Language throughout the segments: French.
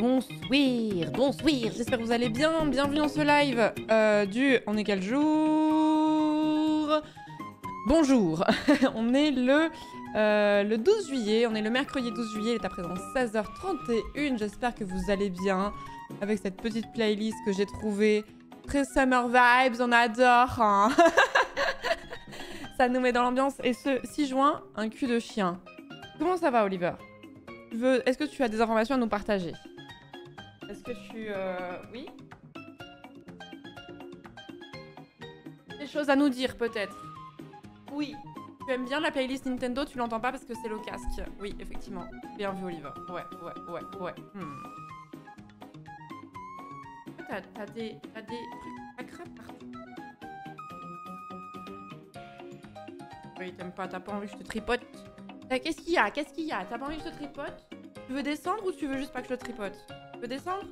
Bonsoir, j'espère que vous allez bien. Bienvenue dans ce live On est quel jour? Bonjour. On est le 12 juillet, on est le mercredi 12 juillet, il est à présent 16h31. J'espère que vous allez bien avec cette petite playlist que j'ai trouvée. Très summer vibes, on adore. Hein. Ça nous met dans l'ambiance. Et ce 6 juin, un cul de chien. Comment ça va, Oliver? Est-ce que tu as des informations à nous partager? Est-ce que tu... Oui? Des choses à nous dire, peut-être? Oui. Tu aimes bien la playlist Nintendo, tu l'entends pas parce que c'est le casque. Oui, effectivement. Bien vu, Oliver. Ouais. T'as des trucs à crap partout. Oui, t'aimes pas, t'as pas envie que je te tripote. Qu'est-ce qu'il y a? T'as pas envie que je te tripote? Tu veux descendre ou tu veux juste pas que je te tripote? Tu veux descendre?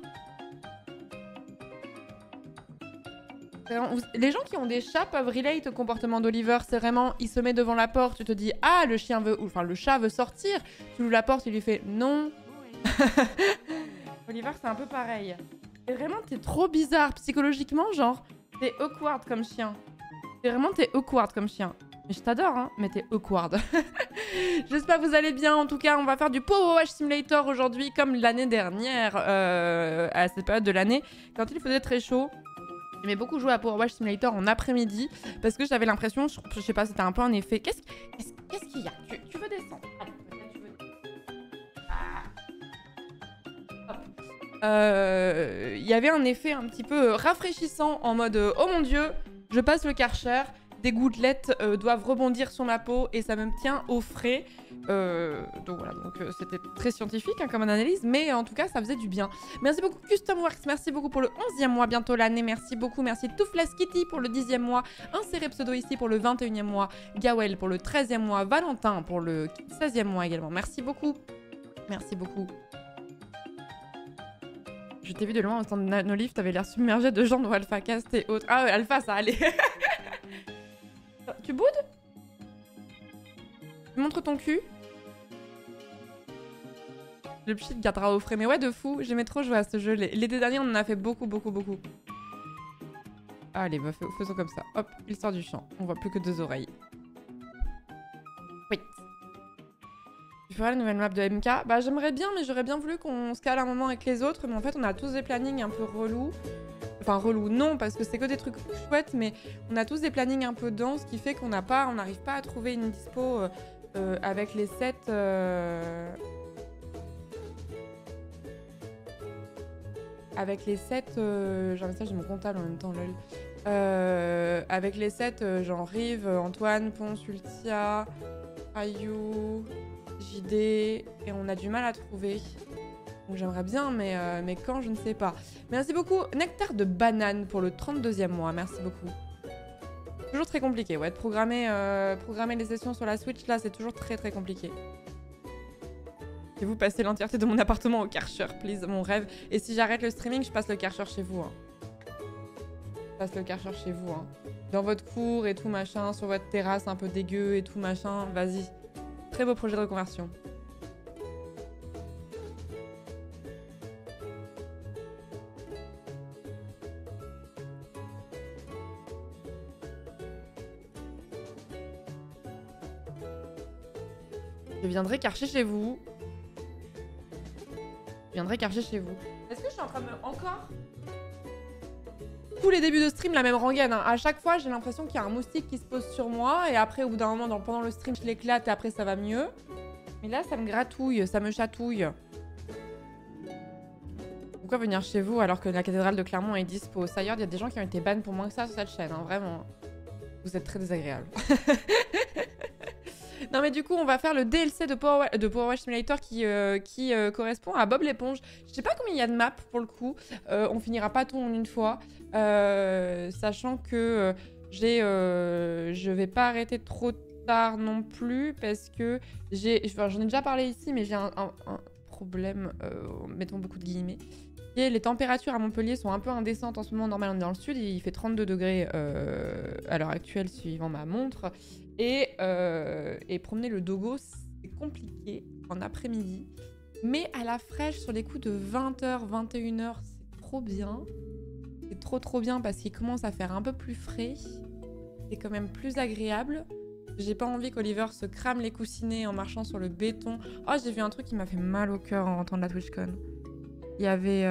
Les gens qui ont des chats peuvent relate au comportement d'Oliver. C'est vraiment, il se met devant la porte, tu te dis ah le chien veut, enfin le chat veut sortir. Tu ouvres la porte, il lui fait non. Oliver c'est un peu pareil. Et vraiment t'es trop bizarre psychologiquement, genre t'es awkward comme chien. T'es awkward comme chien. Mais je t'adore hein, mais t'es awkward. J'espère que vous allez bien. En tout cas, on va faire du Power Wash Simulator aujourd'hui, comme l'année dernière, à cette période de l'année, quand il faisait très chaud. J'aimais beaucoup jouer à Power Wash Simulator en après-midi parce que j'avais l'impression, je sais pas, c'était un peu un effet. Qu'est-ce qu'il y a? Tu veux descendre? Allez, peut-être tu veux descendre. Il y avait un effet un petit peu rafraîchissant en mode oh mon dieu, je passe le Karcher, des gouttelettes doivent rebondir sur ma peau et ça me tient au frais. Donc voilà, c'était très scientifique hein, comme analyse, mais en tout cas ça faisait du bien. Merci beaucoup Customworks, merci beaucoup pour le 11e mois, bientôt l'année, merci beaucoup, merci Toothless Kitty pour le 10e mois, Inséré Pseudo ici pour le 21e mois, Gawel pour le 13e mois, Valentin pour le 16e mois également, merci beaucoup. Merci beaucoup. Je t'ai vu de loin au stand de Nanolift, t'avais l'air submergé de gens de Alpha Cast et autres. Ah ouais, Alpha ça allait. Tu boudes? Montre ton cul. Le pchit gardera au frais. Mais ouais, de fou. J'aimais trop jouer à ce jeu. L'été dernier, on en a fait beaucoup. Allez, bah, faisons comme ça. Hop, il sort du champ. On voit plus que deux oreilles. Oui. Tu feras la nouvelle map de MK? Bah, j'aimerais bien, mais j'aurais bien voulu qu'on se cale un moment avec les autres. Mais en fait, on a tous des plannings un peu relous. Enfin, relou, non, parce que c'est que des trucs chouettes, mais on a tous des plannings un peu denses, ce qui fait qu'on n'arrive pas à trouver une dispo avec les sets. Avec les sets. J'ai un message de mon comptable en même temps, lol. Avec les sets, genre Rive, Antoine, Ponce, Ultia, Ayou, JD, et on a du mal à trouver. Donc j'aimerais bien, mais quand, je ne sais pas. Merci beaucoup. Nectar de banane pour le 32e mois. Merci beaucoup. Toujours très compliqué. Ouais, de programmer les sessions sur la Switch, là, c'est toujours très compliqué. Et vous passez l'entièreté de mon appartement au Karcher, please, mon rêve. Et si j'arrête le streaming, je passe le Karcher chez vous. Hein. Je passe le Karcher chez vous. Hein. Dans votre cour et tout, machin, sur votre terrasse un peu dégueu et tout, machin. Vas-y. Très beau projet de reconversion. Je viendrai karcher chez vous. Est-ce que je suis en train de encore... Tous les débuts de stream, la même rengaine. Hein. À chaque fois, j'ai l'impression qu'il y a un moustique qui se pose sur moi. Et après, au bout d'un moment, pendant le stream, je l'éclate et après, ça va mieux. Mais là, ça me gratouille, ça me chatouille. Pourquoi venir chez vous alors que la cathédrale de Clermont est dispo? D'ailleurs, il y a des gens qui ont été bannés pour moins que ça sur cette chaîne. Hein. Vraiment. Vous êtes très désagréable. Non mais du coup on va faire le DLC de Power Wash Simulator qui correspond à Bob l'éponge. Je sais pas combien il y a de maps pour le coup. On finira pas tout en une fois. Sachant que je vais pas arrêter trop tard non plus parce que j'en ai déjà parlé ici mais j'ai un problème, mettons beaucoup de guillemets. Et les températures à Montpellier sont un peu indécentes en ce moment. Normalement, on est dans le sud, il fait 32 degrés à l'heure actuelle, suivant ma montre. Et promener le dogo, c'est compliqué en après-midi. Mais à la fraîche, sur les coups de 20h, 21h, c'est trop bien. C'est trop bien parce qu'il commence à faire un peu plus frais. C'est quand même plus agréable. J'ai pas envie qu'Oliver se crame les coussinets en marchant sur le béton. Oh, j'ai vu un truc qui m'a fait mal au cœur en rentrant de la TwitchCon. Il y avait...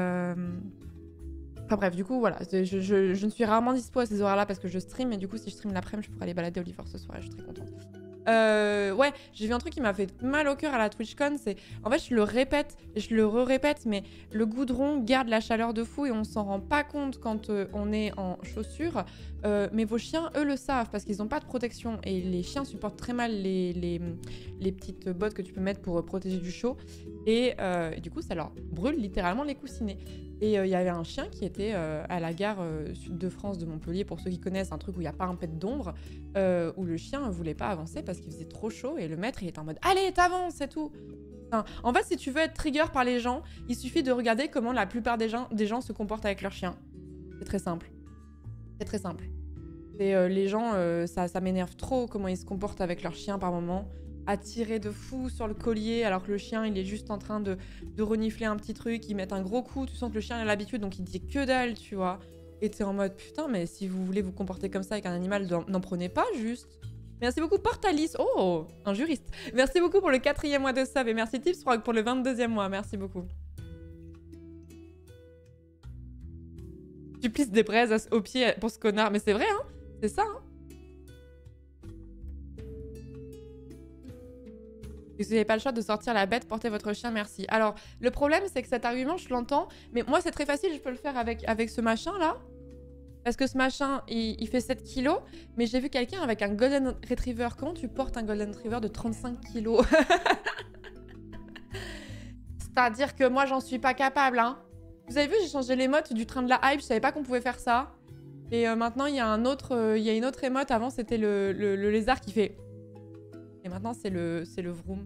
Enfin bref, du coup, voilà. Je ne suis rarement dispo à ces horaires-là parce que je stream. Et du coup, si je stream l'après-midi, je pourrais aller balader Oliver ce soir et je suis très contente. Ouais, j'ai vu un truc qui m'a fait mal au cœur à la TwitchCon, c'est... En fait, je le répète et je le répète, mais le goudron garde la chaleur de fou et on s'en rend pas compte quand on est en chaussures. Mais vos chiens, eux, le savent parce qu'ils n'ont pas de protection. Et les chiens supportent très mal les petites bottes que tu peux mettre pour protéger du chaud. Et du coup, ça leur brûle littéralement les coussinets. Et il y avait un chien qui était à la gare Sud de France de Montpellier, pour ceux qui connaissent, un truc où il n'y a pas un pet d'ombre, où le chien ne voulait pas avancer parce qu'il faisait trop chaud et le maître il était en mode « Allez, t'avances, c'est tout !» Enfin, en fait, si tu veux être trigger par les gens, il suffit de regarder comment la plupart des gens se comportent avec leurs chiens. C'est très simple. C'est très simple. Et les gens, ça m'énerve trop comment ils se comportent avec leurs chiens par moment. Attiré de fou sur le collier alors que le chien il est juste en train de renifler un petit truc, ils mettent un gros coup, tu sens que le chien a l'habitude donc il dit que dalle, tu vois. Et t'es en mode putain, mais si vous voulez vous comporter comme ça avec un animal, n'en prenez pas juste. Merci beaucoup Portalis, oh, un juriste. Merci beaucoup pour le 4e mois de sub et merci Tips pour le 22e mois, merci beaucoup. Tu plisses des braises au pied pour ce connard, mais c'est vrai hein, c'est ça hein. Si vous n'avez pas le choix de sortir la bête, portez votre chien, merci. Alors, le problème, c'est que cet argument, je l'entends, mais moi, c'est très facile, je peux le faire avec ce machin-là. Parce que ce machin, il fait 7 kilos, mais j'ai vu quelqu'un avec un Golden Retriever. Comment tu portes un Golden Retriever de 35 kilos? C'est-à-dire que moi, j'en suis pas capable, hein. Vous avez vu, j'ai changé l'émote du train de la hype, je savais pas qu'on pouvait faire ça. Et maintenant, il y a une autre émote. Avant, c'était le lézard qui fait... Et maintenant, c'est le vroom.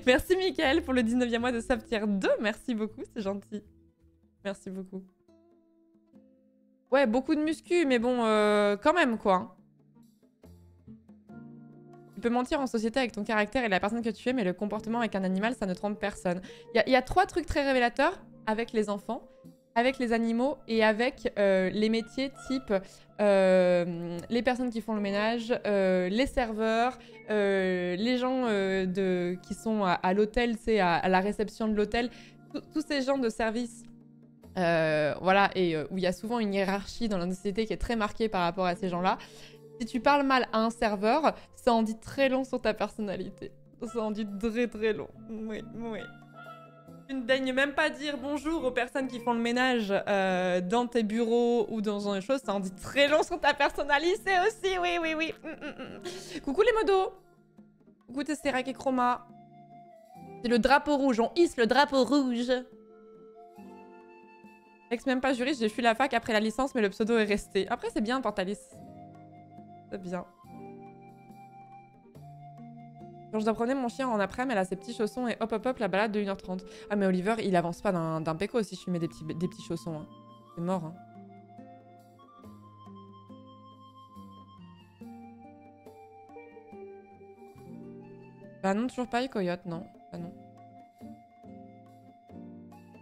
Merci, Mickaël, pour le 19e mois de sub tier 2. Merci beaucoup, c'est gentil. Merci beaucoup. Ouais, beaucoup de muscu, mais bon, quand même, quoi. Tu peux mentir en société avec ton caractère et la personne que tu es, mais le comportement avec un animal, ça ne trompe personne. Il y a 3 trucs très révélateurs avec les enfants, avec les animaux et avec les métiers type les personnes qui font le ménage, les serveurs, les gens qui sont à l'hôtel, c'est à la réception de l'hôtel, tous ces gens de service, voilà, et où il y a souvent une hiérarchie dans la société qui est très marquée par rapport à ces gens-là. Si tu parles mal à un serveur, ça en dit très long sur ta personnalité. Ça en dit très très long. Oui, oui. Tu ne daignes même pas dire bonjour aux personnes qui font le ménage dans tes bureaux ou dans une chose, ça en dit très long sur ta personnalité aussi, oui, oui, oui. Coucou les modos. Coucou Tesserac et Chroma. C'est le drapeau rouge, on hisse le drapeau rouge. Ex même pas juriste, j'ai fui la fac après la licence, mais le pseudo est resté. Après, c'est bien, Portalis. C'est bien. Quand je dois promener mon chien en après-midi, elle a ses petits chaussons et hop hop hop la balade de 1h30. Ah mais Oliver, il avance pas d'un péco si je lui mets des petits chaussons. Hein. C'est mort. Hein. Bah non, toujours pas, coyote, non. Bah non.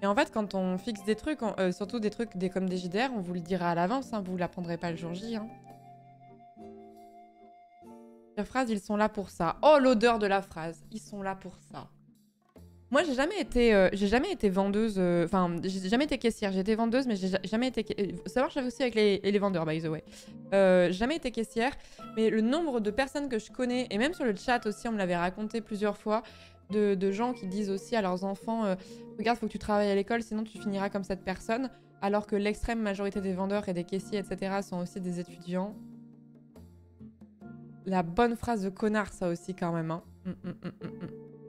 Et en fait, quand on fixe des trucs, surtout des trucs comme des JDR, on vous le dira à l'avance, hein, vous l'apprendrez pas le jour J. Hein. La phrase, ils sont là pour ça. Oh, l'odeur de la phrase. Ils sont là pour ça. Moi, j'ai jamais été vendeuse. Enfin, j'ai jamais été caissière. J'ai été vendeuse, mais j'ai jamais été... Ça marche aussi avec les vendeurs, by the way. Jamais été caissière. Mais le nombre de personnes que je connais, et même sur le chat aussi, on me l'avait raconté plusieurs fois, de gens qui disent aussi à leurs enfants regarde, faut que tu travailles à l'école, sinon tu finiras comme cette personne. Alors que l'extrême majorité des vendeurs et des caissiers, etc., sont aussi des étudiants. La bonne phrase de connard, ça aussi, quand même. Hein.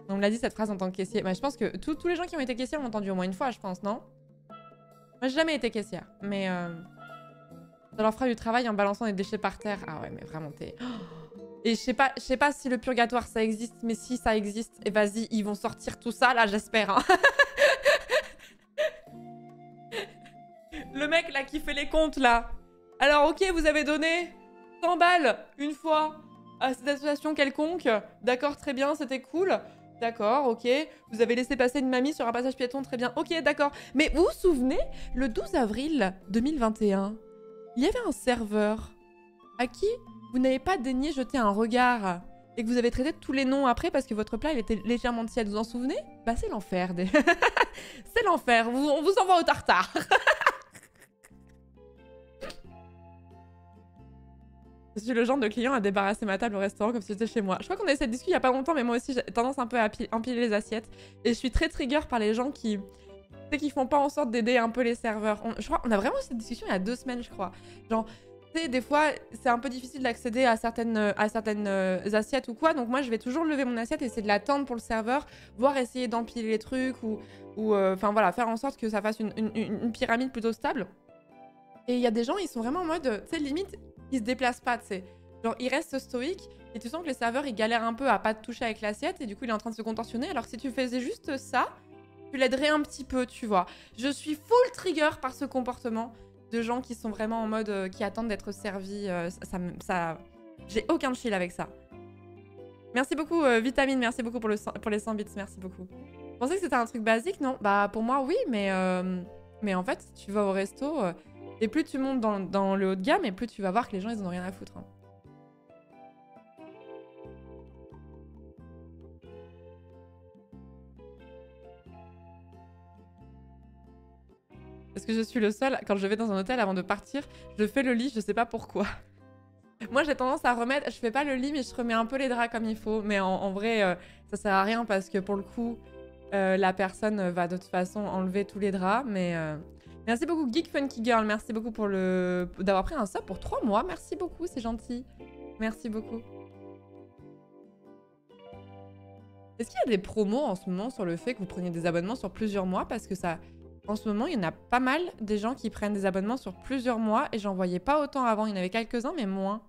On me l'a dit, cette phrase en tant que caissier. Bah, je pense que tous les gens qui ont été caissiers l'ont entendu au moins une fois, je pense, non? Moi, j'ai jamais été caissière. Mais ça leur fera du travail en balançant des déchets par terre. Ah ouais, mais vraiment, t'es... Et je sais pas si le purgatoire, ça existe, mais si ça existe, et vas-y, ils vont sortir tout ça, là, j'espère. Hein. Le mec, là, qui fait les comptes, là. Alors, ok, vous avez donné 100 balles, une fois, à cette association quelconque. D'accord, très bien, c'était cool. D'accord, ok. Vous avez laissé passer une mamie sur un passage piéton, très bien. Ok, d'accord. Mais vous vous souvenez, le 12 avril 2021, il y avait un serveur à qui vous n'avez pas daigné jeter un regard et que vous avez traité de tous les noms après parce que votre plat il était légèrement tiède. Vous vous en souvenez? Bah c'est l'enfer. C'est l'enfer. On vous envoie au tartare. Je suis le genre de client à débarrasser ma table au restaurant comme si j'étais chez moi. Je crois qu'on a eu cette discussion il y a pas longtemps, mais moi aussi j'ai tendance un peu à empiler les assiettes. Et je suis très trigger par les gens qui font pas en sorte d'aider un peu les serveurs. Je crois qu'on a vraiment eu cette discussion il y a 2 semaines, je crois. Genre, tu sais, des fois, c'est un peu difficile d'accéder à certaines assiettes ou quoi. Donc moi, je vais toujours lever mon assiette et essayer de l'attendre pour le serveur, voire essayer d'empiler les trucs ou enfin voilà, faire en sorte que ça fasse une pyramide plutôt stable. Et il y a des gens, ils sont vraiment en mode, tu sais, limite, ils se déplacent pas, tu sais. Genre, ils restent stoïques et tu sens que le serveur, il galère un peu à pas te toucher avec l'assiette et du coup, il est en train de se contorsionner. Alors que si tu faisais juste ça, tu l'aiderais un petit peu, tu vois. Je suis full trigger par ce comportement de gens qui sont vraiment en mode, qui attendent d'être servis. J'ai aucun chill avec ça. Merci beaucoup, Vitamine, merci beaucoup pour les 100 bits, merci beaucoup. Je pensais que c'était un truc basique, non? Bah, pour moi, oui, mais en fait, si tu vas au resto... et plus tu montes dans le haut de gamme, et plus tu vas voir que les gens, ils en ont rien à foutre. Hein. Parce que je suis le seul, quand je vais dans un hôtel, avant de partir, je fais le lit, je sais pas pourquoi. Moi, j'ai tendance à remettre... Je fais pas le lit, mais je remets un peu les draps comme il faut. Mais en vrai, ça sert à rien, parce que pour le coup, la personne va de toute façon enlever tous les draps, mais... Merci beaucoup Geek Funky Girl, merci beaucoup pour d'avoir pris un sub pour 3 mois, merci beaucoup, c'est gentil. Merci beaucoup. Est-ce qu'il y a des promos en ce moment sur le fait que vous preniez des abonnements sur plusieurs mois? Parce que ça, en ce moment, il y en a pas mal des gens qui prennent des abonnements sur plusieurs mois et j'en voyais pas autant avant, il y en avait quelques-uns mais moins.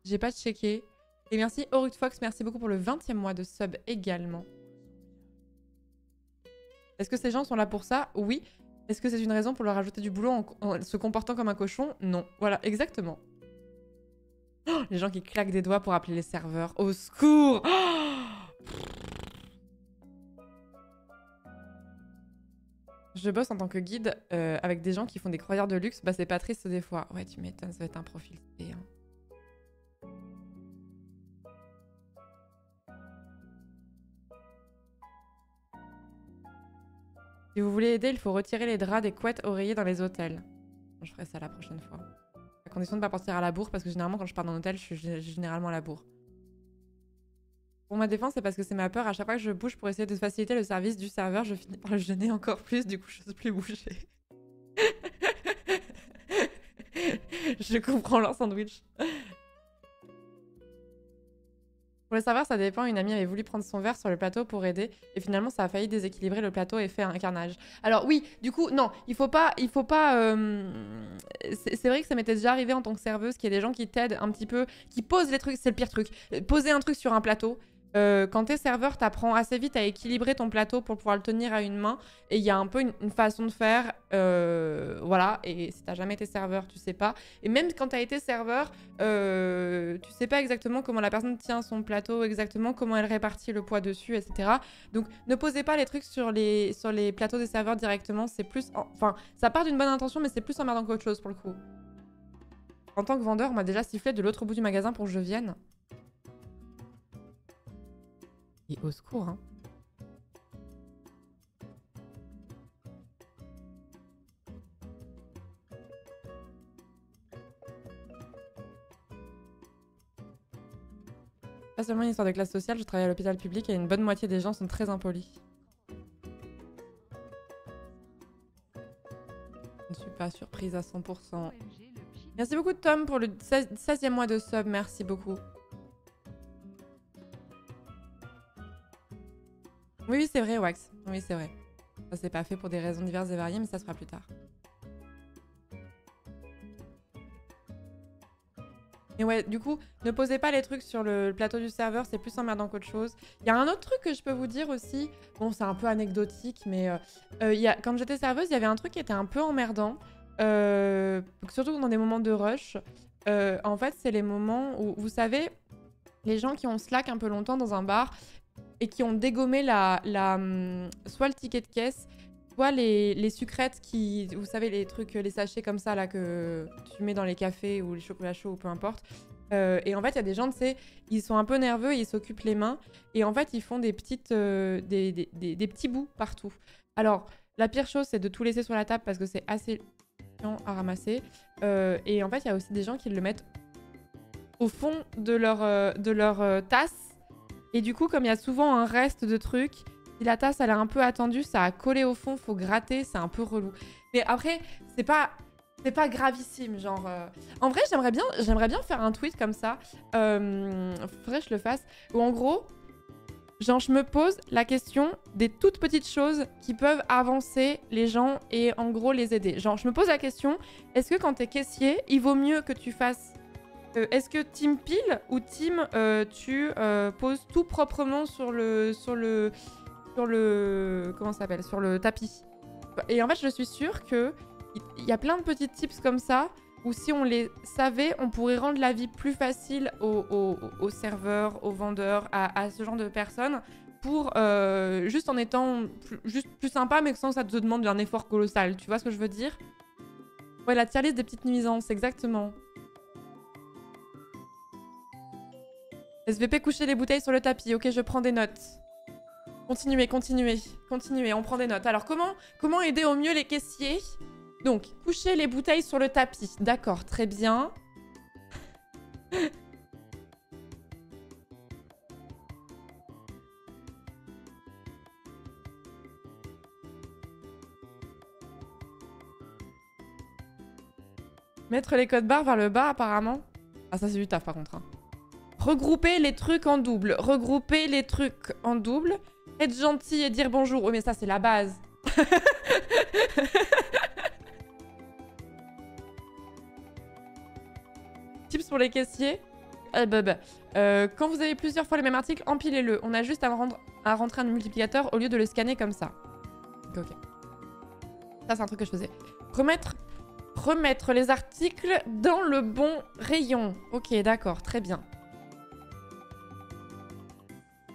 J'ai pas checké. Et merci Orut Fox, merci beaucoup pour le 20e mois de sub également. Est-ce que ces gens sont là pour ça? Oui. Est-ce que c'est une raison pour leur ajouter du boulot en se comportant comme un cochon? Non. Voilà, exactement. Oh, les gens qui claquent des doigts pour appeler les serveurs. Au secours! Oh, je bosse en tant que guide avec des gens qui font des croisières de luxe. Bah c'est pas triste des fois. Ouais, tu m'étonnes, ça va être un profil C. Hein. Si vous voulez aider, il faut retirer les draps des couettes oreillers dans les hôtels. Je ferai ça la prochaine fois. À condition de ne pas partir à la bourre, parce que généralement, quand je pars d'un hôtel, je suis généralement à la bourre. Pour ma défense, c'est parce que c'est ma peur. À chaque fois que je bouge pour essayer de faciliter le service du serveur, je finis par le gêner encore plus. Du coup, je n'ose plus bouger. Je comprends leur sandwich. Pour le serveur, ça dépend. Une amie avait voulu prendre son verre sur le plateau pour aider. Et finalement, ça a failli déséquilibrer le plateau et fait un carnage. Alors oui, du coup, non, il faut pas... C'est vrai que ça m'était déjà arrivé en tant que serveuse qu'il y a des gens qui t'aident un petit peu, qui posent les trucs. C'est le pire truc. Poser un truc sur un plateau. Quand t'es serveur, t'apprends assez vite à équilibrer ton plateau pour pouvoir le tenir à une main. Et il y a un peu une façon de faire, voilà. Et si t'as jamais été serveur, tu sais pas. Et même quand t'as été serveur, tu sais pas exactement comment la personne tient son plateau, exactement comment elle répartit le poids dessus, etc. Donc ne posez pas les trucs sur les plateaux des serveurs directement. C'est plus, enfin, ça part d'une bonne intention, mais c'est plus emmerdant qu'autre chose pour le coup. En tant que vendeur, on m'a déjà sifflé de l'autre bout du magasin pour que je vienne. Et au secours, hein. Pas seulement une histoire de classe sociale, je travaille à l'hôpital public et une bonne moitié des gens sont très impolis. Je ne suis pas surprise à 100%. Merci beaucoup Tom pour le 16e mois de sub, merci beaucoup. Oui, c'est vrai, Wax. Oui, c'est vrai. Ça, c'est pas fait pour des raisons diverses et variées, mais ça se fera plus tard. Et ouais, du coup, ne posez pas les trucs sur le plateau du serveur, c'est plus emmerdant qu'autre chose. Il y a un autre truc que je peux vous dire aussi. Bon, c'est un peu anecdotique, mais quand j'étais serveuse, il y avait un truc qui était un peu emmerdant. Surtout dans des moments de rush. En fait, c'est les moments où, vous savez, les gens qui ont slack un peu longtemps dans un bar... et qui ont dégommé soit le ticket de caisse, soit les sucrètes qui... Vous savez, les trucs, les sachets comme ça là que tu mets dans les cafés ou les chocolats chauds ou peu importe. Et en fait, il y a des gens, tu sais, ils sont un peu nerveux, ils s'occupent les mains. Et en fait, ils font des petites, des petits bouts partout. Alors, la pire chose, c'est de tout laisser sur la table parce que c'est assez chiant à ramasser. Et en fait, il y a aussi des gens qui le mettent au fond de leur tasse. Et du coup, comme il y a souvent un reste de trucs, si la tasse, elle est un peu attendue, ça a collé au fond, faut gratter, c'est un peu relou. Mais après, c'est pas gravissime, genre... En vrai, j'aimerais bien faire un tweet comme ça. Faudrait que je le fasse. Où en gros, genre, je me pose la question des toutes petites choses qui peuvent avancer les gens et en gros les aider. Genre, je me pose la question, est-ce que quand t'es caissier, il vaut mieux que tu fasses... est-ce que team pile ou team tu poses tout proprement sur le comment ça s'appelle, sur le tapis. Et en fait, je suis sûre que il y a plein de petits tips comme ça où si on les savait, on pourrait rendre la vie plus facile aux serveurs, aux vendeurs, à ce genre de personnes pour juste en étant juste plus sympa mais sans que ça te demande un effort colossal. Tu vois ce que je veux dire? Ouais, la tier list des petites nuisances, exactement. SVP coucher les bouteilles sur le tapis. Ok, je prends des notes. Continuez, on prend des notes. Alors, comment aider au mieux les caissiers? Donc, coucher les bouteilles sur le tapis. D'accord, très bien. Mettre les codes barres vers le bas, apparemment. Ah, ça, c'est du taf, par contre. Hein. Regrouper les trucs en double. Être gentil et dire bonjour. Oui, mais ça, c'est la base. Tips pour les caissiers. Quand vous avez plusieurs fois le même article, empilez-le. On a juste à rentrer un multiplicateur au lieu de le scanner comme ça. Ok. Ça, c'est un truc que je faisais. Remettre les articles dans le bon rayon. Ok, d'accord, très bien.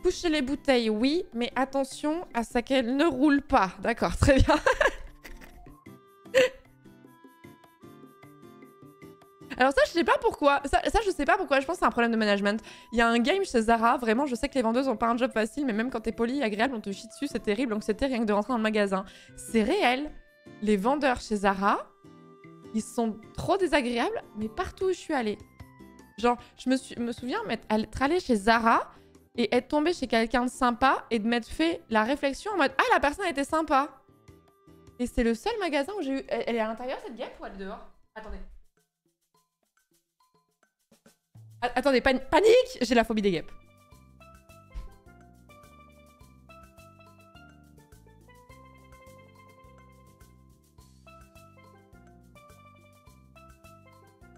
Coucher les bouteilles, oui, mais attention à ce qu'elles ne roulent pas. D'accord, très bien. Alors ça, je sais pas pourquoi. Ça, je sais pas pourquoi. Je pense que c'est un problème de management. Il y a un game chez Zara. Vraiment, je sais que les vendeuses ont pas un job facile, mais même quand t'es poli et agréable, on te chie dessus, c'est terrible. Donc c'était rien que de rentrer dans le magasin. C'est réel. Les vendeurs chez Zara, ils sont trop désagréables, mais partout où je suis allée. Genre, je me souviens être allée chez Zara et être tombée chez quelqu'un de sympa et de m'être fait la réflexion en mode « Ah, la personne était sympa !» Et c'est le seul magasin où j'ai eu... Elle est à l'intérieur, cette guêpe, ou elle est dehors? Attendez. Attendez, panique! J'ai la phobie des guêpes.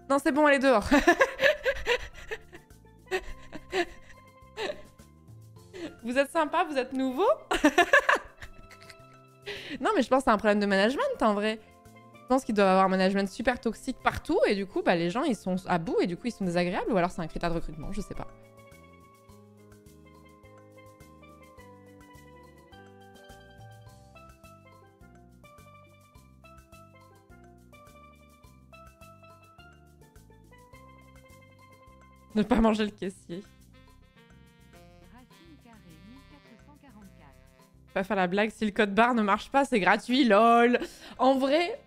Non, c'est bon, elle est dehors. Vous êtes sympa, vous êtes nouveau. Non, mais je pense que c'est un problème de management, en vrai. Je pense qu'ils doivent avoir un management super toxique partout, et du coup, bah, les gens, ils sont à bout, et du coup, ils sont désagréables, ou alors c'est un critère de recrutement, je sais pas. Ne pas manger le caissier. Pas faire la blague, si le code barre ne marche pas, c'est gratuit, lol. En vrai,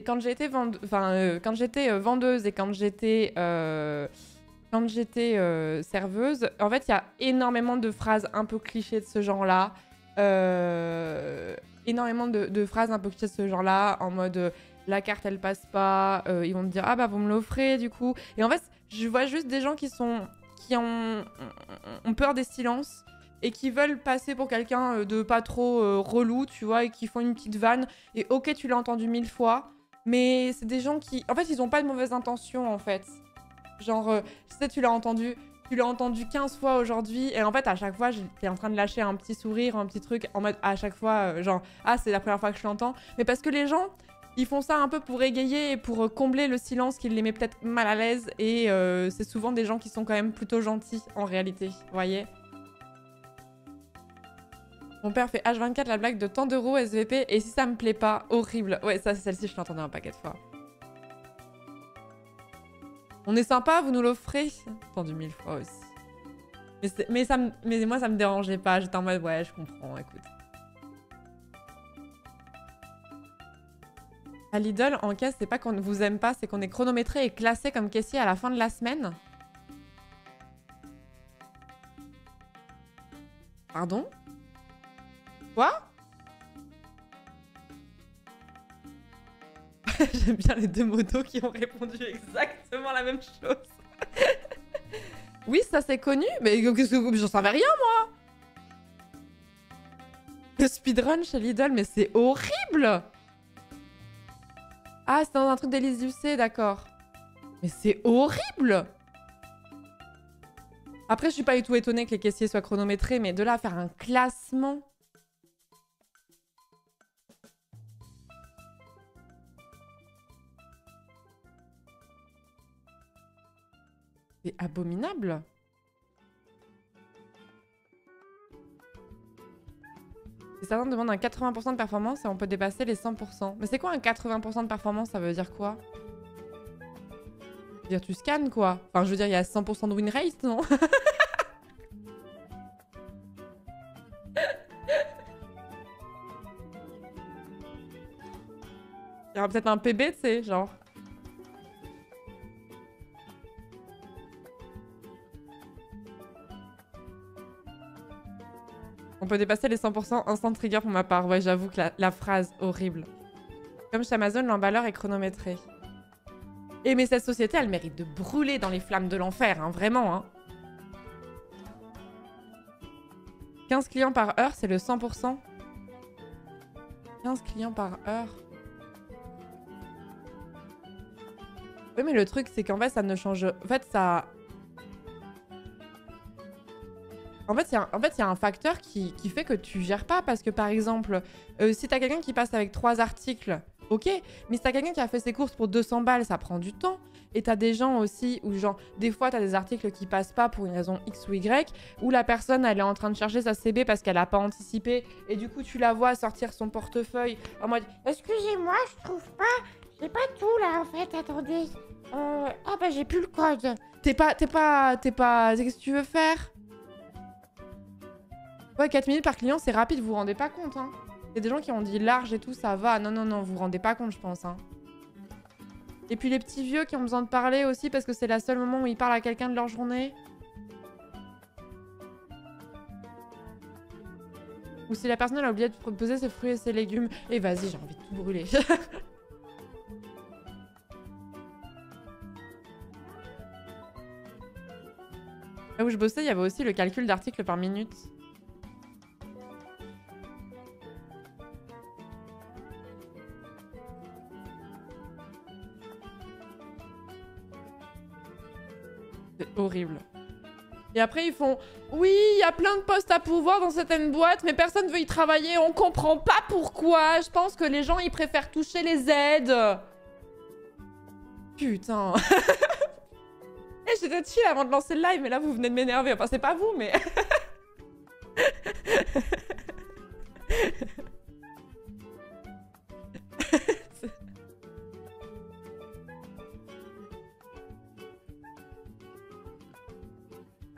quand j'étais vendeuse et quand j'étais serveuse, en fait, il y a énormément de phrases un peu clichés de ce genre-là. Énormément de phrases un peu clichés de ce genre-là, en mode la carte elle passe pas, ils vont me dire ah bah vous me l'offrez du coup. Et en fait, je vois juste des gens qui ont peur des silences et qui veulent passer pour quelqu'un de pas trop relou, tu vois, et qui font une petite vanne. Et ok, tu l'as entendu 1000 fois, mais c'est des gens qui... En fait, ils ont pas de mauvaises intentions, en fait. Genre, tu sais, tu l'as entendu 15 fois aujourd'hui, et en fait, à chaque fois, j'étais en train de lâcher un petit sourire, un petit truc, en mode, à chaque fois, genre, ah, c'est la première fois que je l'entends. Mais parce que les gens, ils font ça un peu pour égayer et pour combler le silence qui les met peut-être mal à l'aise, et c'est souvent des gens qui sont quand même plutôt gentils, en réalité, vous voyez ? Mon père fait H24 la blague de tant d'euros SVP et si ça me plaît pas, horrible. Ouais, ça, celle-ci, je l'ai entendue un paquet de fois. On est sympa, vous nous l'offrez. Entendu 1000 fois aussi. Mais moi, ça me dérangeait pas. J'étais en mode, ouais, je comprends, écoute. À Lidl, en caisse, c'est pas qu'on ne vous aime pas, c'est qu'on est chronométré et classé comme caissier à la fin de la semaine. Pardon? Quoi? J'aime bien les deux motos qui ont répondu exactement la même chose. Oui, ça c'est connu, mais qu'est-ce que j'en savais rien moi. Le speedrun chez Lidl, mais c'est horrible. Ah, c'est dans un truc d'Élise Lucet, d'accord. Mais c'est horrible. Après, je suis pas du tout étonnée que les caissiers soient chronométrés, mais de là à faire un classement... C'est abominable. Si certains demandent un 80% de performance et on peut dépasser les 100%. Mais c'est quoi un 80% de performance? Ça veut dire quoi? Ça veut dire tu scannes quoi? Enfin, je veux dire, il y a 100% de win rate, non? Il y aura peut-être un PB, tu sais, genre. On peut dépasser les 100% instant trigger pour ma part. Ouais, j'avoue que la phrase, horrible. Comme chez Amazon, l'emballeur est chronométré. Et mais cette société, elle mérite de brûler dans les flammes de l'enfer, hein, vraiment. Hein. 15 clients par heure, c'est le 100%. 15 clients par heure. Oui, mais le truc, c'est qu'en fait, ça ne change... En fait, ça... En fait, il y a un facteur qui fait que tu gères pas. Parce que, par exemple, si t'as quelqu'un qui passe avec 3 articles, ok. Mais si t'as quelqu'un qui a fait ses courses pour 200 balles, ça prend du temps. Et t'as des gens aussi où, genre, des fois, t'as des articles qui passent pas pour une raison X ou Y, où la personne, elle est en train de chercher sa CB parce qu'elle a pas anticipé. Et du coup, tu la vois sortir son portefeuille en mode « Excusez-moi, je trouve pas... J'ai pas tout, là, en fait, attendez. Ah, bah, j'ai plus le code. » T'es pas... Qu'est-ce que tu veux faire? Ouais, 4 minutes par client, c'est rapide, vous vous rendez pas compte, hein. Il y a des gens qui ont dit large et tout, ça va. Non, non, non, vous vous rendez pas compte, je pense, hein. Et puis les petits vieux qui ont besoin de parler aussi parce que c'est le seul moment où ils parlent à quelqu'un de leur journée. Ou si la personne a oublié de proposer ses fruits et ses légumes. Et vas-y, j'ai envie de tout brûler. Là où je bossais, il y avait aussi le calcul d'articles par minute. C'est horrible. Et après, ils font « Oui, il y a plein de postes à pouvoir dans certaines boîtes, mais personne ne veut y travailler. On comprend pas pourquoi. Je pense que les gens, ils préfèrent toucher les aides. » Putain. Et j'étais chill avant de lancer le live, mais là, vous venez de m'énerver. Enfin, c'est pas vous, mais...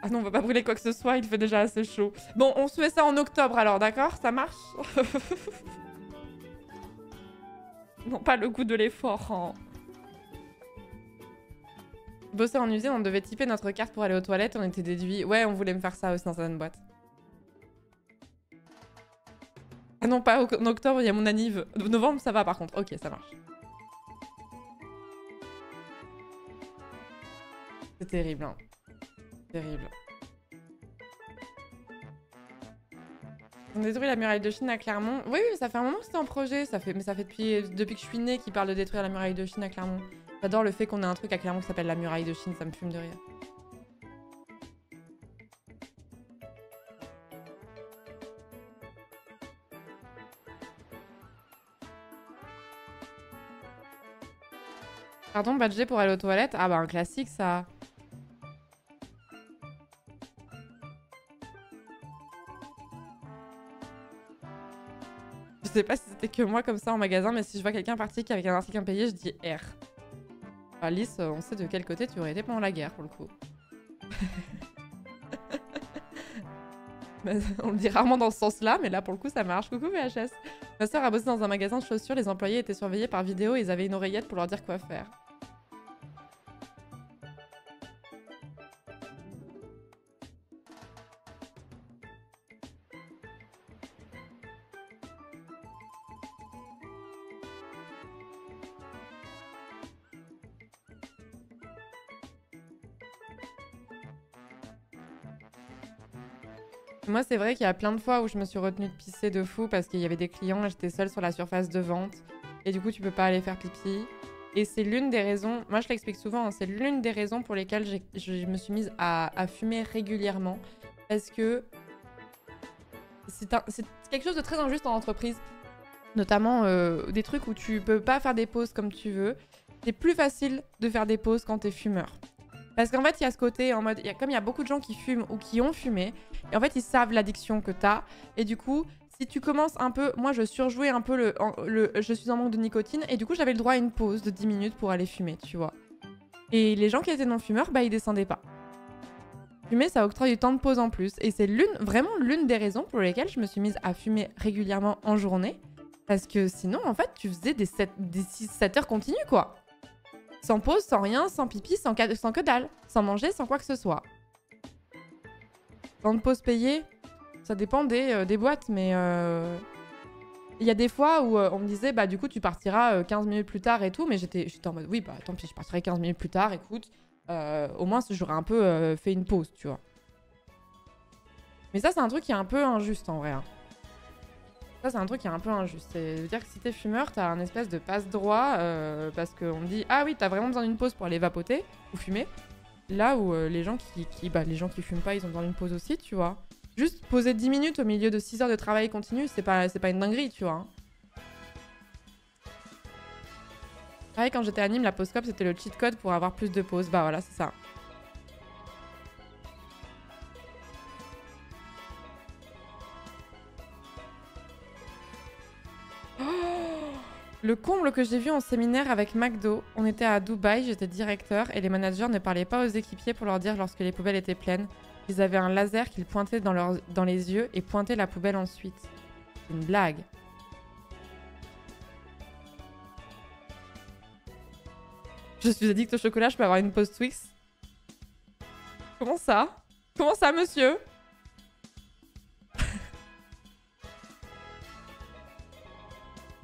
Ah non, on va pas brûler quoi que ce soit, il fait déjà assez chaud. Bon, on se fait ça en octobre alors, d'accord? Ça marche? Non, pas le goût de l'effort. Hein. Bosser en usine, on devait typer notre carte pour aller aux toilettes, on était déduits. Ouais, on voulait me faire ça aussi dans certaines boîtes. Ah non, pas en octobre, il y a mon anniv. Novembre, ça va par contre. Ok, ça marche. C'est terrible, hein. Terrible. On détruit la muraille de Chine à Clermont. Oui, oui, ça fait un moment que c'était en projet. Mais ça fait depuis que je suis née qu'ils parlent de détruire la muraille de Chine à Clermont. J'adore le fait qu'on ait un truc à Clermont qui s'appelle la muraille de Chine. Ça me fume de rire. Pardon, badger pour aller aux toilettes? Ah bah un classique ça. sais pas si c'était que moi comme ça en magasin, mais si je vois quelqu'un partir avec un article impayé, je dis R. Alice, on sait de quel côté tu aurais été pendant la guerre pour le coup. On le dit rarement dans ce sens-là, mais là pour le coup ça marche. Coucou VHS. Ma soeur a bossé dans un magasin de chaussures, les employés étaient surveillés par vidéo et ils avaient une oreillette pour leur dire quoi faire. Moi, c'est vrai qu'il y a plein de fois où je me suis retenue de pisser de fou parce qu'il y avait des clients et j'étais seule sur la surface de vente. Et du coup, tu peux pas aller faire pipi. Et c'est l'une des raisons, moi je l'explique souvent, hein, c'est l'une des raisons pour lesquelles je me suis mise à fumer régulièrement. Parce que c'est quelque chose de très injuste en entreprise. Notamment des trucs où tu peux pas faire des pauses comme tu veux. C'est plus facile de faire des pauses quand t'es fumeur. Parce qu'en fait, il y a ce côté en mode... Comme il y a beaucoup de gens qui fument ou qui ont fumé, et en fait, ils savent l'addiction que t'as. Et du coup, si tu commences un peu... Moi, je surjouais un peu je suis en manque de nicotine, et du coup, j'avais le droit à une pause de 10 minutes pour aller fumer, tu vois. Et les gens qui étaient non-fumeurs, bah, ils descendaient pas. Fumer, ça octroie du temps de pause en plus. Et c'est vraiment l'une des raisons pour lesquelles je me suis mise à fumer régulièrement en journée. Parce que sinon, en fait, tu faisais des 6-7 heures continues, quoi. Sans pause, sans rien, sans pipi, sans que dalle. Sans manger, sans quoi que ce soit. Temps de pause payé, ça dépend des boîtes, mais... Il y a des fois où on me disait, bah du coup, tu partiras 15 minutes plus tard et tout, mais j'étais en mode, oui, bah tant pis, je partirai 15 minutes plus tard, écoute. Au moins, j'aurais un peu fait une pause, tu vois. Mais ça, c'est un truc qui est un peu injuste, en vrai. Hein. Ça, c'est un truc qui est un peu injuste. C'est-à-dire que si t'es fumeur, t'as un espèce de passe-droit parce qu'on te dit « Ah oui, t'as vraiment besoin d'une pause pour aller vapoter ou fumer. » Là où les gens les gens qui fument pas, ils ont besoin d'une pause aussi, tu vois. Juste poser 10 minutes au milieu de 6 heures de travail continu, c'est pas une dinguerie, tu vois. Hein. Pareil, quand j'étais à Nîmes, la pause cop, c'était le cheat code pour avoir plus de pauses. Bah voilà, c'est ça. Le comble que j'ai vu en séminaire avec McDo, on était à Dubaï, j'étais directeur et les managers ne parlaient pas aux équipiers pour leur dire lorsque les poubelles étaient pleines. Ils avaient un laser qu'ils pointaient dans les yeux et pointaient la poubelle ensuite. C'est une blague. Je suis addict au chocolat, je peux avoir une pause Twix. Comment ça? Comment ça, monsieur?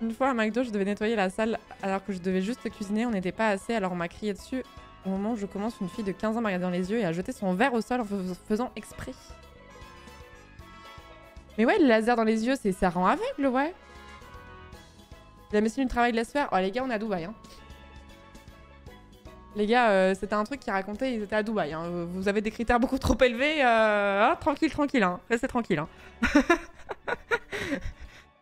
Une fois à McDo, je devais nettoyer la salle alors que je devais juste cuisiner. On n'était pas assez, alors on m'a crié dessus. Au moment où je commence, une fille de 15 ans m'a regardé dans les yeux et a jeté son verre au sol en faisant exprès. Mais ouais, le laser dans les yeux, ça rend aveugle, ouais. La médecine du travail laisse faire. Oh, les gars, on est à Dubaï, hein. Les gars, c'était un truc qu'ils racontaient, ils étaient à Dubaï. Hein. Vous avez des critères beaucoup trop élevés. Tranquille, tranquille. Hein. Restez tranquille. Hein.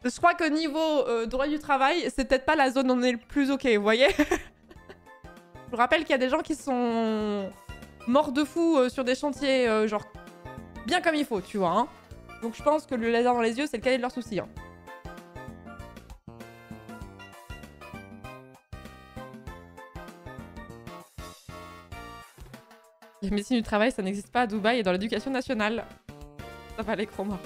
Je crois que niveau droit du travail, c'est peut-être pas la zone où on est le plus ok, vous voyez. Je vous rappelle qu'il y a des gens qui sont morts de fou sur des chantiers, genre bien comme il faut, tu vois. Hein. Donc je pense que le laser dans les yeux, c'est le cadet de leurs soucis. Hein. La médecine du travail, ça n'existe pas à Dubaï et dans l'éducation nationale. Ça va les chromas.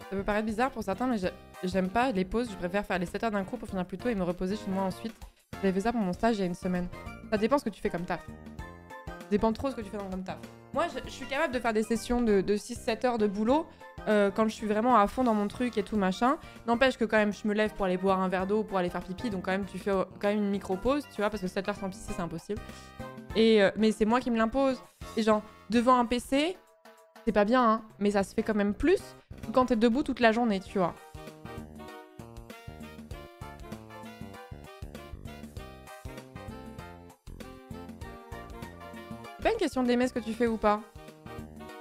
Ça peut paraître bizarre pour certains, mais j'aime pas les pauses. Je préfère faire les 7 heures d'un coup pour finir plus tôt et me reposer chez moi ensuite. J'avais fait ça pour mon stage il y a une semaine. Ça dépend ce que tu fais comme taf. Ça dépend trop ce que tu fais comme taf. Moi, je suis capable de faire des sessions de 6-7 heures de boulot quand je suis vraiment à fond dans mon truc et tout machin. N'empêche que quand même, je me lève pour aller boire un verre d'eau, pour aller faire pipi. Donc quand même, tu fais quand même une micro-pause, tu vois, parce que 7 heures sans pisser, c'est impossible. Mais c'est moi qui me l'impose. Et genre, devant un PC, c'est pas bien, hein, mais ça se fait quand même plus que quand t'es debout toute la journée, tu vois. C'est pas une question d'aimer ce que tu fais ou pas.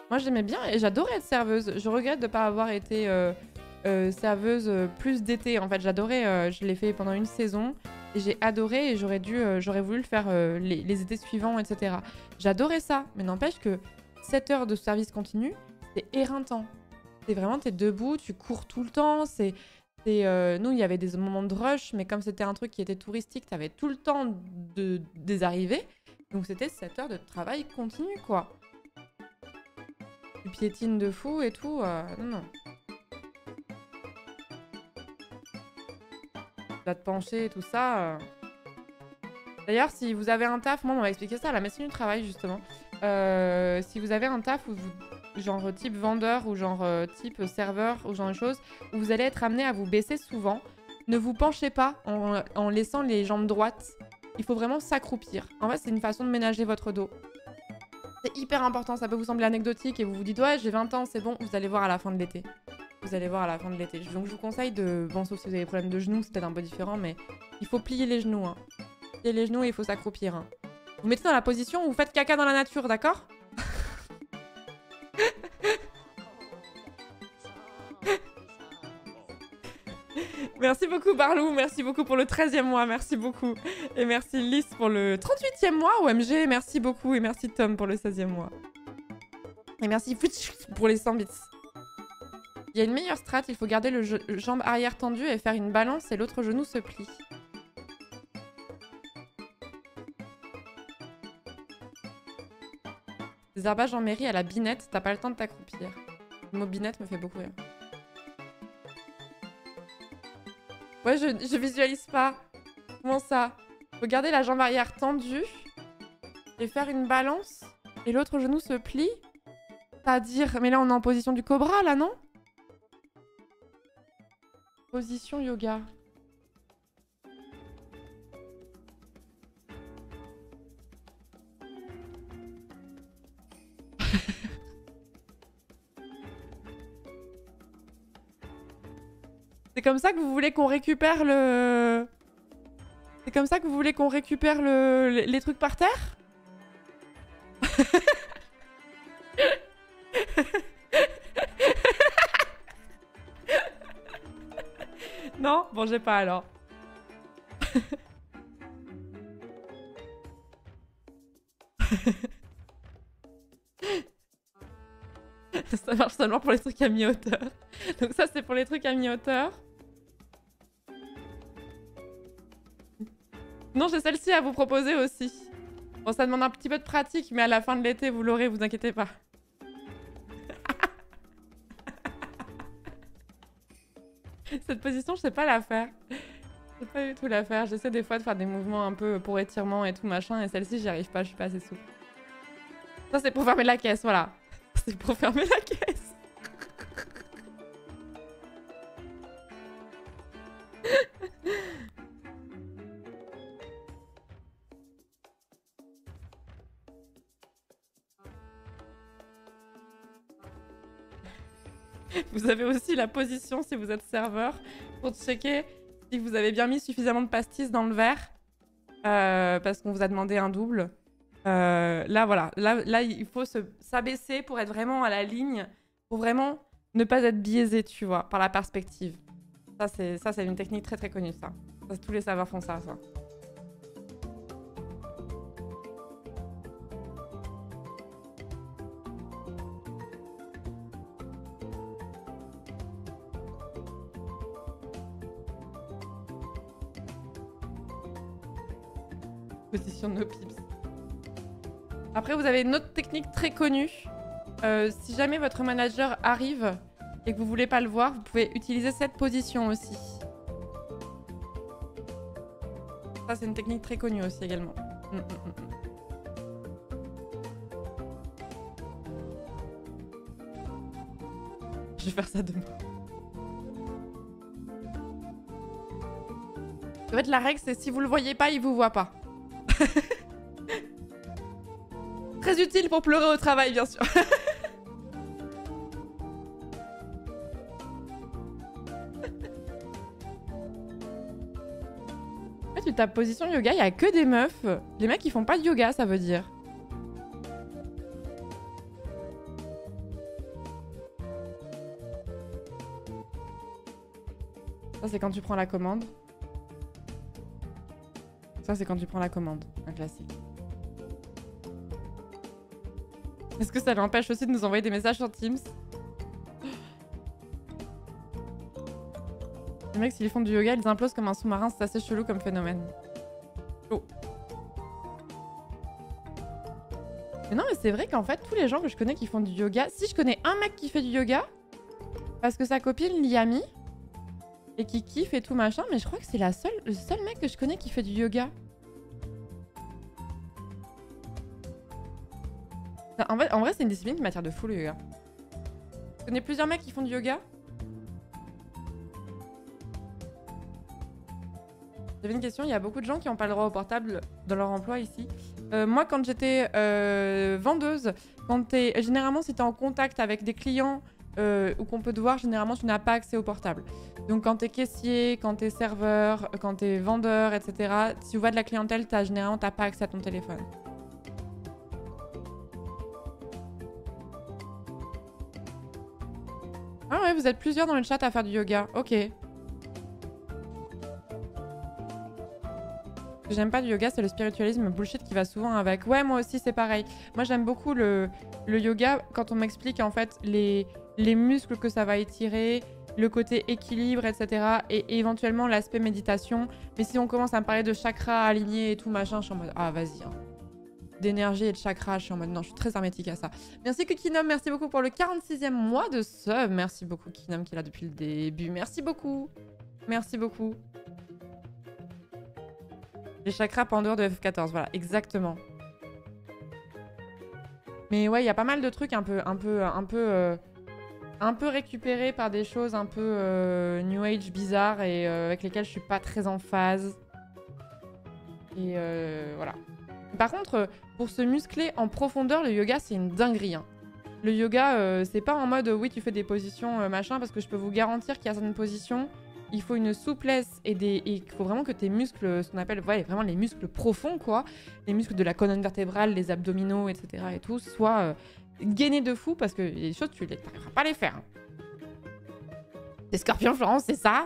Moi, j'aimais bien et j'adorais être serveuse. Je regrette de pas avoir été serveuse plus d'été. En fait, j'adorais. Je l'ai fait pendant une saison. Et j'ai adoré et j'aurais voulu le faire les étés suivants, etc. J'adorais ça, mais n'empêche que 7 heures de service continu, c'est éreintant. C'est vraiment, t'es debout, tu cours tout le temps. Nous, il y avait des moments de rush, mais comme c'était un truc qui était touristique, t'avais tout le temps des arrivées. Donc c'était 7 heures de travail continu, quoi. Tu piétines de fou et tout. Non, non. Tu vas te pencher et tout ça. D'ailleurs, si vous avez un taf, moi on m'a expliqué ça à la médecine du travail justement. Si vous avez un taf où genre type vendeur ou genre type serveur ou genre de choses, où vous allez être amené à vous baisser souvent, ne vous penchez pas en laissant les jambes droites. Il faut vraiment s'accroupir. En fait, c'est une façon de ménager votre dos. C'est hyper important, ça peut vous sembler anecdotique et vous vous dites ouais j'ai 20 ans, c'est bon, vous allez voir à la fin de l'été. Vous allez voir à la fin de l'été. Donc je vous conseille de... Bon, sauf si vous avez des problèmes de genoux, c'est peut-être un peu différent, mais il faut plier les genoux. Hein. Plier les genoux et il faut s'accroupir. Hein. Vous mettez dans la position où vous faites caca dans la nature, d'accord? Merci beaucoup Barlou, merci beaucoup pour le 13e mois, merci beaucoup. Et merci Lys pour le 38e mois, OMG, merci beaucoup. Et merci Tom pour le 16e mois. Et merci pour les 100 bits. Il y a une meilleure strat, il faut garder le jambe arrière tendue et faire une balance et l'autre genou se plie. Des herbages en mairie à la binette, t'as pas le temps de t'accroupir. Le mot binette me fait beaucoup rire. Ouais, je visualise pas. Comment ça? Faut garder la jambe arrière tendue et faire une balance et l'autre genou se plie. C'est-à-dire... Mais là, on est en position du cobra, là, non? Position yoga. C'est comme ça que vous voulez qu'on récupère le... C'est comme ça que vous voulez qu'on récupère les trucs par terre? Non? Bon, j'ai pas alors. Ça marche seulement pour les trucs à mi-hauteur. Donc ça, c'est pour les trucs à mi-hauteur. Non, j'ai celle-ci à vous proposer aussi. Bon, ça demande un petit peu de pratique, mais à la fin de l'été, vous l'aurez, vous inquiétez pas. Cette position, je sais pas la faire. Je sais pas du tout la faire. J'essaie des fois de faire des mouvements un peu pour étirement et tout machin, et celle-ci, j'y arrive pas, je suis pas assez souple. Ça, c'est pour fermer la caisse, voilà. C'est pour fermer la caisse. Vous avez aussi la position si vous êtes serveur pour checker si vous avez bien mis suffisamment de pastis dans le verre parce qu'on vous a demandé un double. Là, voilà. Là, il faut s'abaisser pour être vraiment à la ligne, pour vraiment ne pas être biaisé, tu vois, par la perspective. Ça, c'est une technique très très connue, ça. Tous les serveurs font ça. Position de nos pips. Après, vous avez une autre technique très connue. Si jamais votre manager arrive et que vous voulez pas le voir, vous pouvez utiliser cette position aussi. Ça, c'est une technique très connue aussi également. Je vais faire ça demain. En fait, la règle, c'est si vous le voyez pas, il vous voit pas. Très utile pour pleurer au travail, bien sûr. En fait, tu tapes position yoga, il y a que des meufs. Les mecs, ils font pas de yoga, ça veut dire. Ça, c'est quand tu prends la commande. Ça, c'est quand tu prends la commande. Un classique. Est-ce que ça l'empêche aussi de nous envoyer des messages sur Teams? Les mecs, s'ils font du yoga, ils implosent comme un sous-marin. C'est assez chelou comme phénomène. Oh. Mais non, mais c'est vrai qu'en fait, tous les gens que je connais qui font du yoga... Si, je connais un mec qui fait du yoga, parce que sa copine l'y a mis, et qui kiffe et tout machin, mais je crois que c'est le seul mec que je connais qui fait du yoga. En vrai, c'est une discipline qui m'attire de fou, le yoga. Je connais plusieurs mecs qui font du yoga. J'avais une question, il y a beaucoup de gens qui n'ont pas le droit au portable dans leur emploi ici. Moi, quand j'étais vendeuse, généralement, si tu es en contact avec des clients ou qu'on peut te voir, généralement, tu n'as pas accès au portable. Donc, quand tu es caissier, quand tu es serveur, quand tu es vendeur, etc., si tu vois de la clientèle, généralement, tu n'as pas accès à ton téléphone. Ah ouais, vous êtes plusieurs dans le chat à faire du yoga. Ok. Ce que j'aime pas du yoga, c'est le spiritualisme bullshit qui va souvent avec. Ouais, moi aussi, c'est pareil. Moi, j'aime beaucoup le yoga quand on m'explique en fait les muscles que ça va étirer, le côté équilibre, etc. Et éventuellement l'aspect méditation. Mais si on commence à me parler de chakras alignés et tout machin, je suis en mode ah, vas-y. Hein. D'énergie et de chakras, je suis en mode non, je suis très hermétique à ça. Merci Kinom, merci beaucoup pour le 46e mois de sub. Merci beaucoup Kinom qui est là depuis le début. Merci beaucoup. Merci beaucoup. Les chakras Pandore de FF14, voilà, exactement. Mais ouais, il y a pas mal de trucs un peu récupérés par des choses un peu New Age bizarres et avec lesquelles je suis pas très en phase. Et voilà. Par contre, pour se muscler en profondeur, le yoga, c'est une dinguerie. Hein. Le yoga, c'est pas en mode oui, tu fais des positions machin, parce que je peux vous garantir qu'il y a certaines positions. Il faut une souplesse et il faut vraiment que tes muscles, ce qu'on appelle vraiment les muscles profonds, quoi, les muscles de la colonne vertébrale, les abdominaux, etc. et tout, soient gainés de fou parce que les choses, tu n'arriveras pas à les faire. Hein. Des scorpions, Florence, c'est ça?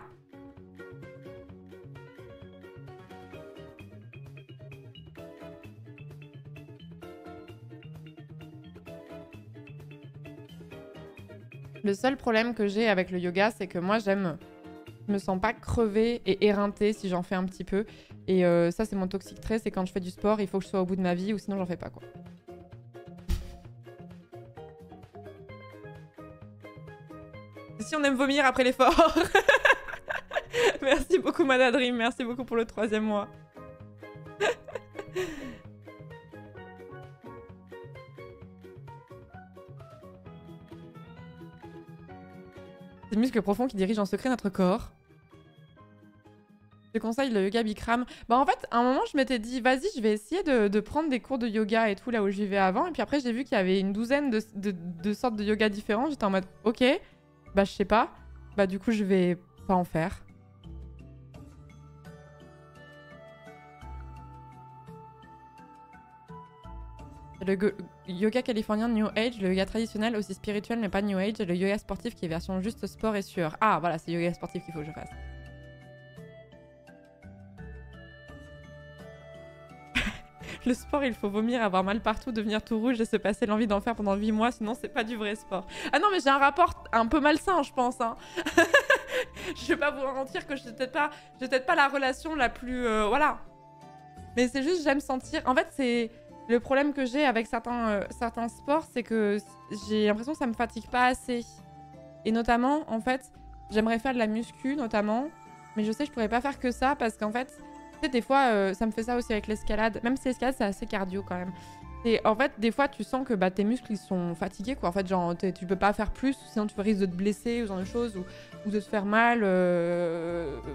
Le seul problème que j'ai avec le yoga, c'est que moi, je me sens pas crevée et éreintée si j'en fais un petit peu. Et ça, c'est mon toxic trait, c'est quand je fais du sport, il faut que je sois au bout de ma vie ou sinon j'en fais pas, quoi. Si on aime vomir après l'effort. Merci beaucoup, Manadream, merci beaucoup pour le 3e mois. C'est le muscle profond qui dirige en secret notre corps. Je conseille le yoga Bikram. Bah en fait, à un moment, je m'étais dit, vas-y, je vais essayer de prendre des cours de yoga et tout là où je vivais avant. Et puis après, j'ai vu qu'il y avait une douzaine de sortes de yoga différents. J'étais en mode, ok, bah je sais pas. Bah du coup, je vais pas en faire. Le yoga californien New Age, le yoga traditionnel aussi spirituel mais pas New Age, et le yoga sportif qui est version juste sport et sueur. Ah voilà, c'est yoga sportif qu'il faut que je fasse. Le sport, il faut vomir, avoir mal partout, devenir tout rouge et se passer l'envie d'en faire pendant 8 mois, sinon c'est pas du vrai sport. Ah non, mais j'ai un rapport un peu malsain, je pense. Hein. Je vais pas vous mentir que je n'ai peut-être pas la relation la plus... voilà. Mais c'est juste, j'aime sentir... En fait, c'est... Le problème que j'ai avec certains sports, c'est que j'ai l'impression que ça me fatigue pas assez. Et notamment, en fait, j'aimerais faire de la muscu, notamment. Mais je sais que je pourrais pas faire que ça parce qu'en fait... Tu sais, des fois, ça me fait ça aussi avec l'escalade. Même si l'escalade, c'est assez cardio quand même. Et en fait, des fois, tu sens que bah, tes muscles, ils sont fatigués, quoi. En fait, genre, tu peux pas faire plus, sinon tu risques de te blesser ou ce genre de choses, ou de te faire mal,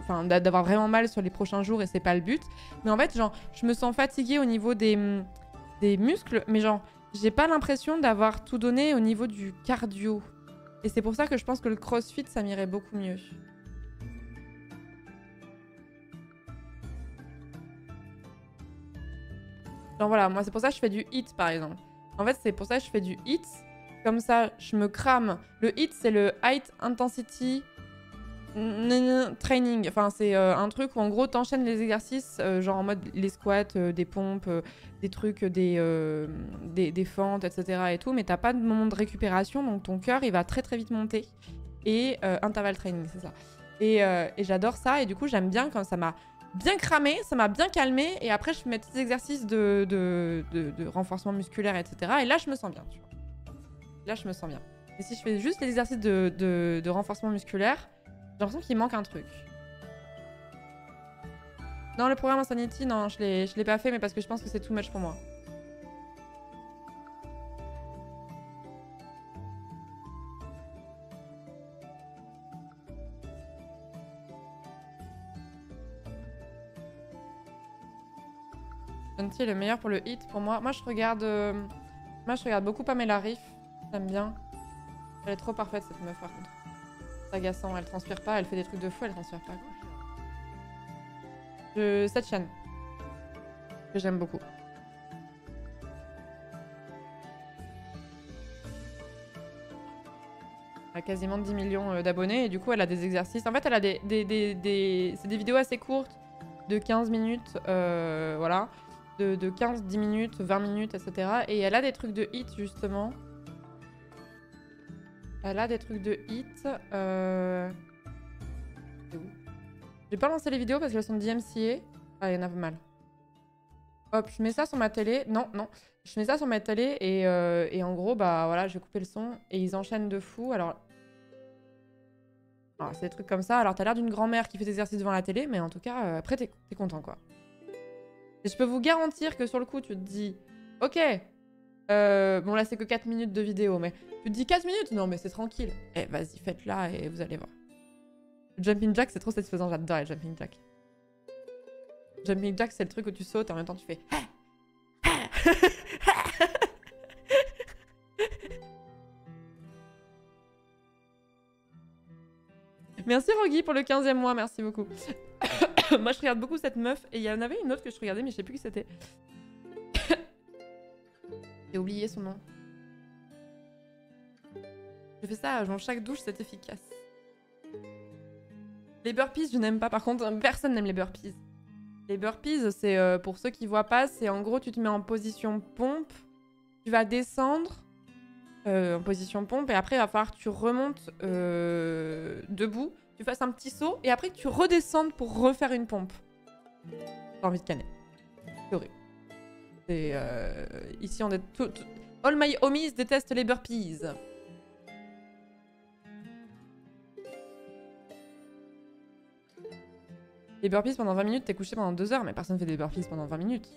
enfin, d'avoir vraiment mal sur les prochains jours, et c'est pas le but. Mais en fait, genre, je me sens fatiguée au niveau des muscles, mais genre, j'ai pas l'impression d'avoir tout donné au niveau du cardio. Et c'est pour ça que je pense que le crossfit, ça m'irait beaucoup mieux. Genre voilà, moi c'est pour ça que je fais du HIIT par exemple. En fait, c'est pour ça que je fais du HIIT. Comme ça, je me crame. Le HIIT, c'est le Height Intensity training. Enfin, c'est un truc où en gros t'enchaînes les exercices, genre en mode les squats, des pompes, des trucs, des fentes, etc. et tout, mais t'as pas de moment de récupération, donc ton cœur il va très très vite monter. Et interval training, c'est ça. Et j'adore ça, et du coup j'aime bien quand ça m'a bien cramé, ça m'a bien calmé, et après je fais mes petits exercices de renforcement musculaire, etc. Et là je me sens bien, tu vois. Là je me sens bien. Et si je fais juste les exercices de renforcement musculaire, j'ai l'impression qu'il manque un truc. Non, le programme Insanity, non, je l'ai pas fait, mais parce que je pense que c'est too much pour moi. Shanti est le meilleur pour le hit pour moi. Moi, je regarde beaucoup Pamela Reif. J'aime bien. Elle est trop parfaite, cette meuf, par contre. C'est agaçant. Elle transpire pas. Elle fait des trucs de fou. Elle transpire pas. Cette chaîne. Que j'aime beaucoup. Elle a quasiment 10 millions d'abonnés. Et du coup, elle a des exercices. En fait, elle a c'est des vidéos assez courtes. De 15 minutes. Voilà. De 15, 10 minutes, 20 minutes, etc. Et elle a des trucs de hit, justement. Elle a des trucs de hit. C'est où? J'ai pas lancé les vidéos parce qu'elles sont DMCA. Ah, il y en a pas mal. Hop, je mets ça sur ma télé. Non, non. Je mets ça sur ma télé et en gros, bah voilà, je vais couper le son. Et ils enchaînent de fou. Alors c'est des trucs comme ça. Alors t'as l'air d'une grand-mère qui fait des exercices devant la télé, mais en tout cas, après t'es content, quoi. Et je peux vous garantir que sur le coup, tu te dis, ok, bon là c'est que 4 minutes de vidéo, mais tu te dis 4 minutes? Non mais c'est tranquille. Eh vas-y, faites-la et vous allez voir. Le jumping jack, c'est trop satisfaisant, j'adore les jumping jack. Jumping jack, c'est le truc où tu sautes et en même temps tu fais... Merci Rogi pour le 15e mois, merci beaucoup. Moi je regarde beaucoup cette meuf et il y en avait une autre que je regardais mais je sais plus qui c'était. J'ai oublié son nom. Je fais ça dans chaque douche, c'est efficace. Les burpees, je n'aime pas. Par contre, personne n'aime les burpees. Les burpees, c'est pour ceux qui voient pas, c'est en gros tu te mets en position pompe, tu vas descendre en position pompe et après il va falloir que tu remontes debout, tu fasses un petit saut et après que tu redescendes pour refaire une pompe. J'ai envie de canner. C'est horrible. Et ici on est all my homies détestent les burpees. Les burpees pendant 20 minutes, t'es couché pendant 2 heures, mais personne fait des burpees pendant 20 minutes.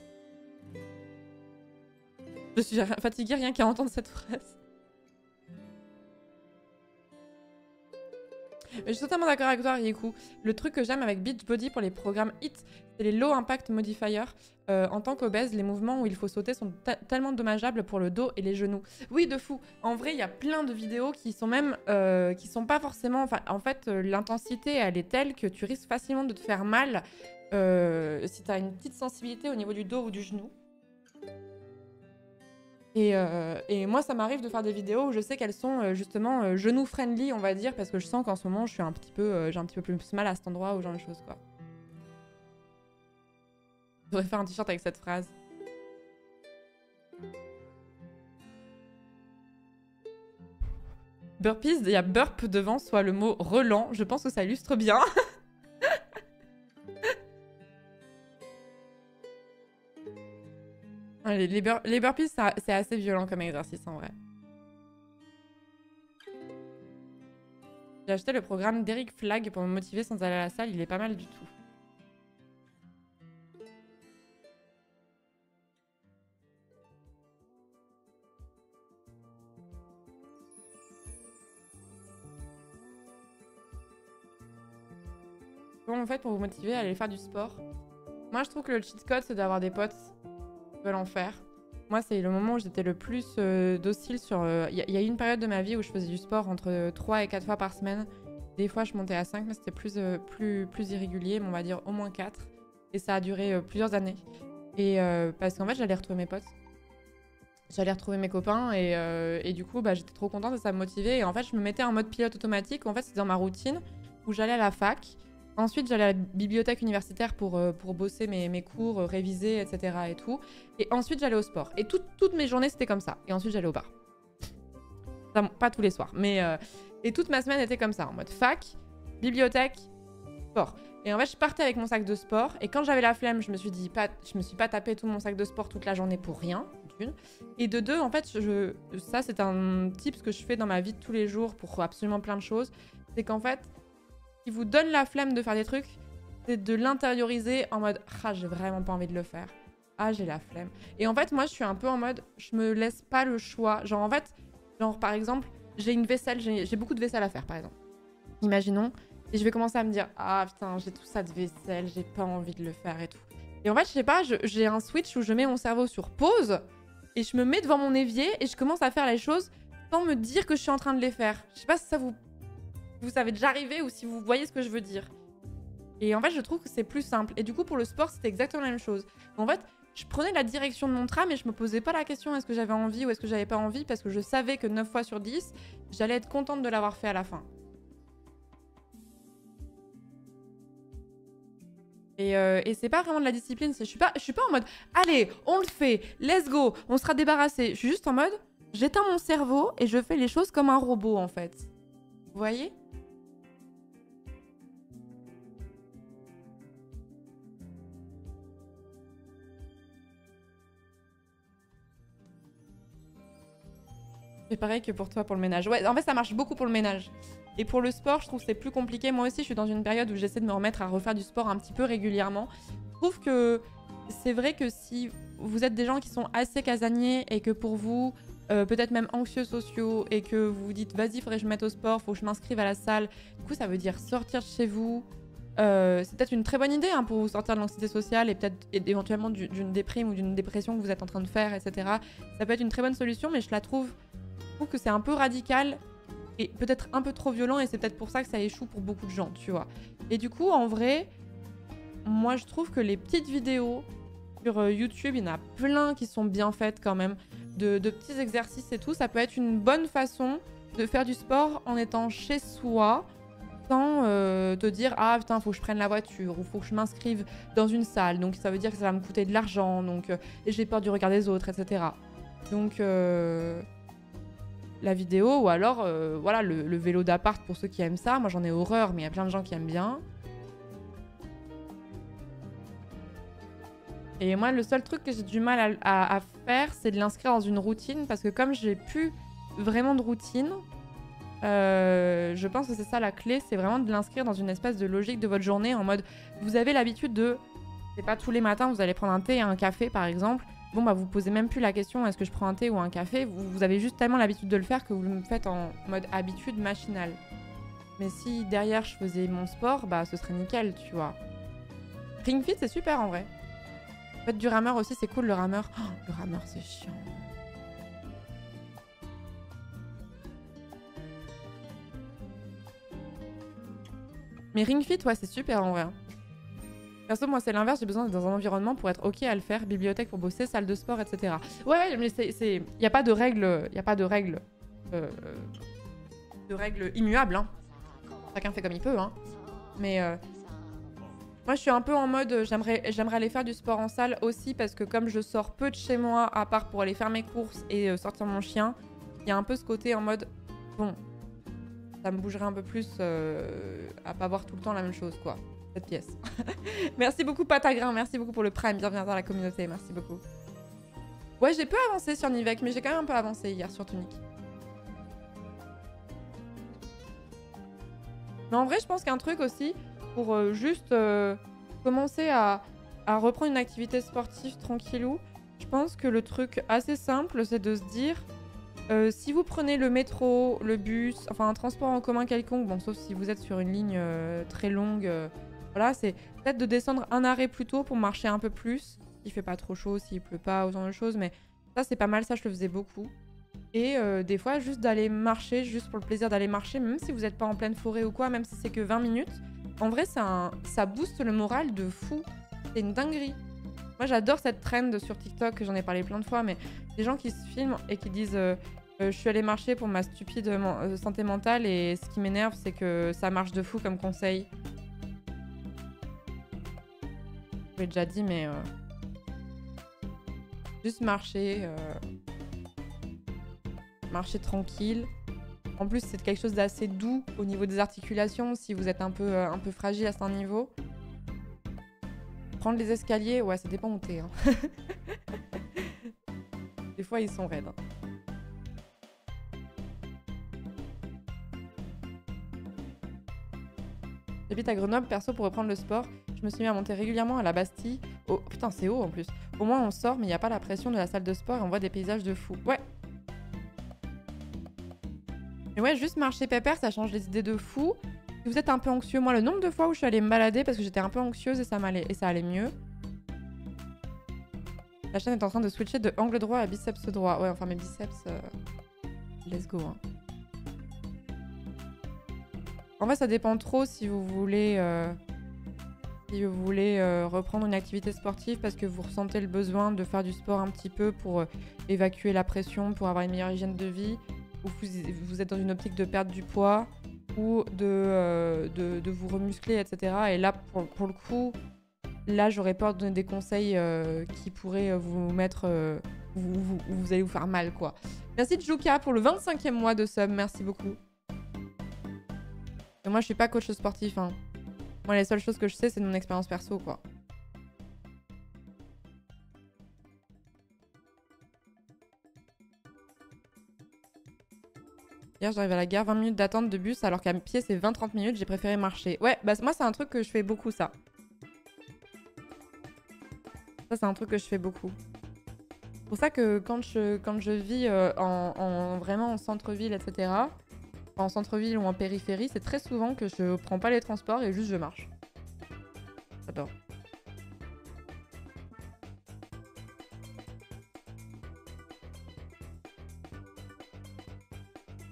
Je suis fatiguée rien qu'à entendre cette phrase. Je suis totalement d'accord avec toi, Riku. Le truc que j'aime avec Beachbody pour les programmes HIIT, c'est les low impact modifiers. En tant qu'obèse, les mouvements où il faut sauter sont tellement dommageables pour le dos et les genoux. Oui, de fou. En vrai, il y a plein de vidéos qui sont même... qui sont pas forcément... Enfin, en fait, l'intensité, elle est telle que tu risques facilement de te faire mal si tu as une petite sensibilité au niveau du dos ou du genou. Et moi, ça m'arrive de faire des vidéos où je sais qu'elles sont justement genou-friendly, on va dire, parce que je sens qu'en ce moment, je suis j'ai un petit peu plus mal à cet endroit ou genre de choses, quoi. Je devrais faire un t-shirt avec cette phrase. Burpees, il y a burp devant, soit le mot relent. Je pense que ça illustre bien. Les burpees, c'est assez violent comme exercice en vrai. J'ai acheté le programme d'Eric Flag pour me motiver sans aller à la salle. Il est pas mal du tout. Comment vous faites pour vous motiver à aller faire du sport? Moi, je trouve que le cheat code, c'est d'avoir des potes qui veulent en faire. Moi, c'est le moment où j'étais le plus docile sur... Il y a eu une période de ma vie où je faisais du sport entre 3 et 4 fois par semaine. Des fois, je montais à 5, mais c'était plus irrégulier, mais on va dire au moins 4. Et ça a duré plusieurs années. Et parce qu'en fait, j'allais retrouver mes potes. J'allais retrouver mes copains et du coup, bah, j'étais trop contente et ça me motivait. Et en fait, je me mettais en mode pilote automatique. En fait, c'était dans ma routine. où j'allais à la fac. Ensuite, j'allais à la bibliothèque universitaire pour bosser mes cours, réviser, etc. et tout. Et ensuite, j'allais au sport. Et toutes mes journées, c'était comme ça. Et ensuite, j'allais au bar. Enfin, pas tous les soirs, mais... et toute ma semaine était comme ça, en mode fac, bibliothèque, sport. Et en fait, je partais avec mon sac de sport. Et quand j'avais la flemme, je me suis pas tapé tout mon sac de sport toute la journée pour rien, d'une. Et de deux, en fait, ça, c'est un tip que je fais dans ma vie de tous les jours pour absolument plein de choses. C'est qu'en fait, qui vous donne la flemme de faire des trucs, c'est de l'intérioriser en mode « Ah, j'ai vraiment pas envie de le faire. Ah, j'ai la flemme. » Et en fait, moi, je suis un peu en mode « Je me laisse pas le choix. » Genre, en fait, par exemple, j'ai une vaisselle, j'ai beaucoup de vaisselle à faire, par exemple. Imaginons, et je vais commencer à me dire « Ah, putain, j'ai tout ça de vaisselle, j'ai pas envie de le faire et tout. » Et en fait, je sais pas, j'ai un switch où je mets mon cerveau sur pause et je me mets devant mon évier et je commence à faire les choses sans me dire que je suis en train de les faire. Je sais pas si ça vous savez déjà arrivé ou si vous voyez ce que je veux dire. Et en fait, je trouve que c'est plus simple. Et du coup, pour le sport, c'était exactement la même chose. En fait, je prenais la direction de mon tram et je me posais pas la question est-ce que j'avais envie ou est-ce que j'avais pas envie parce que je savais que 9 fois sur 10, j'allais être contente de l'avoir fait à la fin. Et c'est pas vraiment de la discipline. Je suis pas en mode allez, on le fait, let's go, on sera débarrassé. Je suis juste en mode j'éteins mon cerveau et je fais les choses comme un robot en fait. Vous voyez ? C'est pareil que pour toi pour le ménage. Ouais, en fait, ça marche beaucoup pour le ménage. Et pour le sport, je trouve que c'est plus compliqué. Moi aussi, je suis dans une période où j'essaie de me remettre à refaire du sport un petit peu régulièrement. Je trouve que c'est vrai que si vous êtes des gens qui sont assez casaniers et que pour vous, peut-être même anxieux sociaux, et que vous vous dites vas-y, faudrait que je me mette au sport, faut que je m'inscrive à la salle. Du coup, ça veut dire sortir de chez vous. C'est peut-être une très bonne idée hein, pour vous sortir de l'anxiété sociale et peut-être éventuellement d'une déprime ou d'une dépression que vous êtes en train de faire, etc. Ça peut être une très bonne solution, mais je trouve que c'est un peu radical et peut-être un peu trop violent et c'est peut-être pour ça que ça échoue pour beaucoup de gens, tu vois. Et du coup, en vrai, moi je trouve que les petites vidéos sur YouTube, il y en a plein qui sont bien faites quand même, de petits exercices et tout. Ça peut être une bonne façon de faire du sport en étant chez soi sans te dire « Ah putain, faut que je prenne la voiture » ou « Faut que je m'inscrive dans une salle, donc ça veut dire que ça va me coûter de l'argent, donc et j'ai peur du regard des autres, etc. » Donc... la vidéo ou alors voilà le vélo d'appart pour ceux qui aiment ça. Moi j'en ai horreur mais il y a plein de gens qui aiment bien. Et moi le seul truc que j'ai du mal à faire c'est de l'inscrire dans une routine parce que comme j'ai plus vraiment de routine, je pense que c'est ça la clé, c'est vraiment de l'inscrire dans une espèce de logique de votre journée en mode vous avez l'habitude de, c'est pas tous les matins vous allez prendre un thé et un café par exemple. Bon bah vous posez même plus la question est-ce que je prends un thé ou un café, vous avez juste tellement l'habitude de le faire que vous le faites en mode habitude machinale. Mais si derrière je faisais mon sport, bah ce serait nickel, tu vois. Ring Fit c'est super en vrai. Faites du rameur aussi, c'est cool le rameur. Oh, le rameur c'est chiant. Mais Ring Fit ouais c'est super en vrai. Perso, moi, c'est l'inverse. J'ai besoin d'être dans un environnement pour être OK à le faire. Bibliothèque pour bosser, salle de sport, etc. Ouais, mais il n'y a pas de règles... Il n'y a pas de règles... de règles immuables, hein. Chacun fait comme il peut, hein. Mais... moi, je suis un peu en mode... J'aimerais aller faire du sport en salle aussi parce que comme je sors peu de chez moi, à part pour aller faire mes courses et sortir mon chien, il y a un peu ce côté en mode... Bon, ça me bougerait un peu plus à pas voir tout le temps la même chose, quoi. Cette pièce. Merci beaucoup Patagrin, merci beaucoup pour le prime, bienvenue dans la communauté, merci beaucoup. Ouais, j'ai peu avancé sur Nivek, mais j'ai quand même un peu avancé hier sur Tunic. Mais en vrai, je pense qu'un truc aussi, pour juste commencer à reprendre une activité sportive tranquillou, je pense que le truc assez simple, c'est de se dire, si vous prenez le métro, le bus, enfin un transport en commun quelconque, bon, sauf si vous êtes sur une ligne très longue, voilà, c'est peut-être de descendre un arrêt plus tôt pour marcher un peu plus. Il fait pas trop chaud, s'il pleut pas, ou ce genre de choses. Mais ça, c'est pas mal. Ça, je le faisais beaucoup. Et des fois, juste d'aller marcher, juste pour le plaisir d'aller marcher, même si vous n'êtes pas en pleine forêt ou quoi, même si c'est que 20 minutes. En vrai, ça booste le moral de fou. C'est une dinguerie. Moi, j'adore cette trend sur TikTok, j'en ai parlé plein de fois, mais des gens qui se filment et qui disent Je suis allée marcher pour ma stupide santé mentale et ce qui m'énerve, c'est que ça marche de fou comme conseil. Je l'ai déjà dit, mais juste marcher, marcher tranquille. En plus, c'est quelque chose d'assez doux au niveau des articulations si vous êtes un peu fragile à ce niveau. Prendre les escaliers, ouais, ça dépend où t'es. Hein. Des fois, ils sont raides. J'habite à Grenoble, perso, pour reprendre le sport. Je me suis mis à monter régulièrement à la Bastille. Oh, putain, c'est haut en plus. Au moins, on sort, mais il n'y a pas la pression de la salle de sport et on voit des paysages de fou. Ouais. Mais ouais, juste marcher pépère, ça change les idées de fou. Si vous êtes un peu anxieux, moi, le nombre de fois où je suis allée me balader parce que j'étais un peu anxieuse et ça allait mieux. La chaîne est en train de switcher de angle droit à biceps droit. Ouais, enfin, mes biceps... Let's go, hein. En fait, ça dépend trop si vous voulez reprendre une activité sportive parce que vous ressentez le besoin de faire du sport un petit peu pour évacuer la pression, pour avoir une meilleure hygiène de vie, ou vous êtes dans une optique de perdre du poids ou de vous remuscler, etc. Et là, pour le coup, là, j'aurais peur de donner des conseils qui pourraient vous mettre... vous allez vous faire mal, quoi. Merci Juka pour le 25e mois de sub, merci beaucoup. Et moi, je suis pas coach sportif, hein. Moi, les seules choses que je sais, c'est de mon expérience perso, quoi. Hier, j'arrive à la gare, 20 minutes d'attente de bus, alors qu'à pied, c'est 20-30 minutes, j'ai préféré marcher. Ouais, bah moi, c'est un truc que je fais beaucoup, ça. Ça, c'est un truc que je fais beaucoup. C'est pour ça que quand je vis vraiment en centre-ville, etc., en centre-ville ou en périphérie, c'est très souvent que je prends pas les transports et juste je marche. J'adore.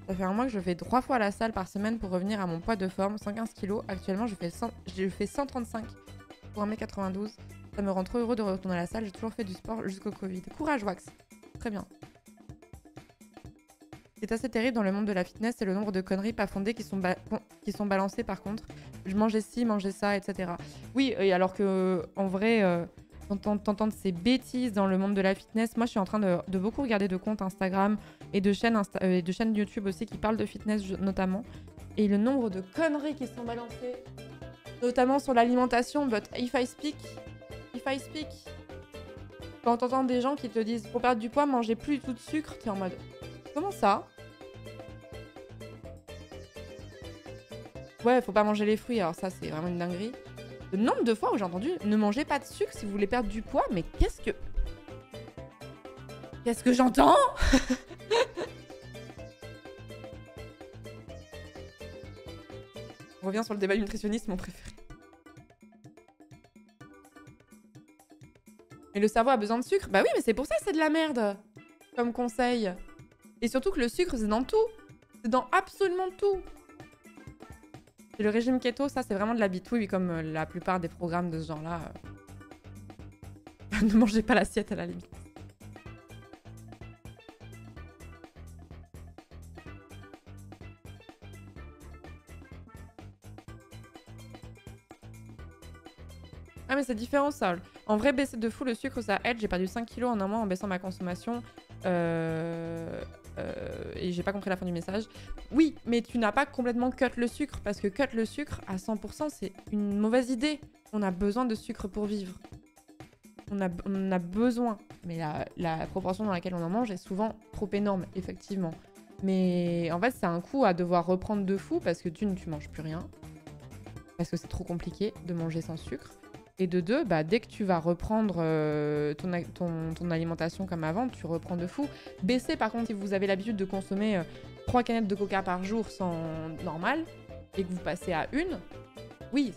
Ça fait un mois que je vais 3 fois à la salle par semaine pour revenir à mon poids de forme, 115 kg. Actuellement, je fais 135 pour 1m92. Ça me rend trop heureux de retourner à la salle. J'ai toujours fait du sport jusqu'au Covid. Courage, Wax. Très bien. C'est assez terrible dans le monde de la fitness, c'est le nombre de conneries pas fondées qui sont balancées par contre. Je mangeais ci, mangeais ça, etc. Oui, et alors que en vrai, t'entends ces bêtises dans le monde de la fitness. Moi, je suis en train de beaucoup regarder de comptes Instagram et de chaînes YouTube aussi qui parlent de fitness notamment. Et le nombre de conneries qui sont balancées, notamment sur l'alimentation. But if I speak, quand t'entends des gens qui te disent pour perdre du poids, mangez plus du tout de sucre, t'es en mode comment ça? Ouais, faut pas manger les fruits, alors ça c'est vraiment une dinguerie. Le nombre de fois où j'ai entendu ne mangez pas de sucre si vous voulez perdre du poids, mais qu'est-ce que j'entends? On revient sur le débat nutritionniste, mon préféré. Mais le cerveau a besoin de sucre? Bah oui, mais c'est pour ça que c'est de la merde, comme conseil. Et surtout que le sucre, c'est dans tout. C'est dans absolument tout. Et le régime keto, ça, c'est vraiment de la bitouille, comme la plupart des programmes de ce genre-là. Ne mangez pas l'assiette, à la limite. Ah, mais c'est différent, ça. En vrai, baisser de fou le sucre, ça aide. J'ai perdu 5 kilos en un mois en baissant ma consommation. Et j'ai pas compris la fin du message. Oui, mais tu n'as pas complètement cut le sucre, parce que cut le sucre à 100%, c'est une mauvaise idée. On a besoin de sucre pour vivre. On a besoin. Mais la proportion dans laquelle on en mange est souvent trop énorme, effectivement. Mais en fait, c'est un coup à devoir reprendre de fou, parce que d'une, tu manges plus rien. Parce que c'est trop compliqué de manger sans sucre. Et de deux, bah, dès que tu vas reprendre ton alimentation comme avant, tu reprends de fou. Baissez par contre si vous avez l'habitude de consommer 3 canettes de coca par jour sans normal et que vous passez à une, oui,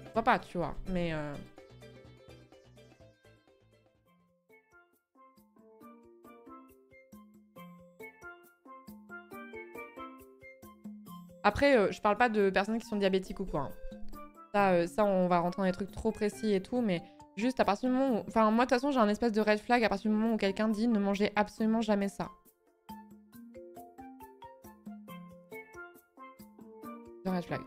pourquoi pas, tu vois. Mais après, je parle pas de personnes qui sont diabétiques ou quoi, hein. Ça, on va rentrer dans des trucs trop précis et tout, mais juste à partir du moment où... Enfin, moi, de toute façon, j'ai un espèce de red flag à partir du moment où quelqu'un dit ne mangez absolument jamais ça. red flag.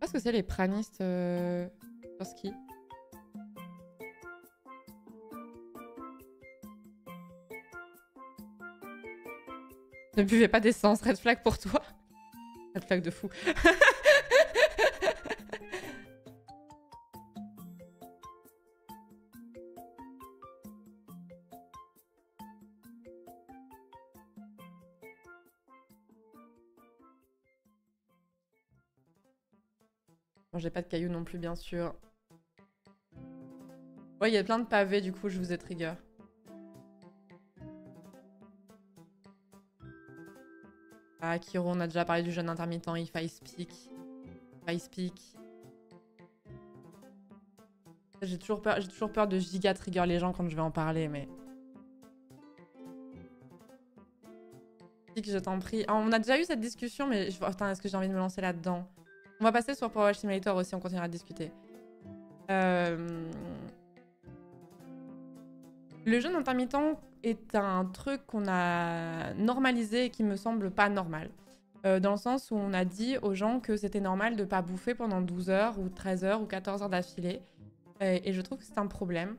Qu'est-ce que c'est les pranistes sur ski? Ne buvez pas d'essence, red flag pour toi. Red flag de fou. Bon, j'ai pas de cailloux non plus, bien sûr. Ouais, il y a plein de pavés, du coup, je vous ai trigger. Ah, Kiro, on a déjà parlé du jeûne intermittent, if I speak. If I speak. J'ai toujours peur de giga trigger les gens quand je vais en parler, mais... Je t'en prie. Ah, on a déjà eu cette discussion, mais... Putain, est-ce que j'ai envie de me lancer là-dedans? On va passer sur Power Wash Simulator aussi, on continuera à discuter. Le jeûne intermittent est un truc qu'on a normalisé et qui me semble pas normal. Dans le sens où on a dit aux gens que c'était normal de pas bouffer pendant 12 heures ou 13 heures ou 14 heures d'affilée. Et je trouve que c'est un problème.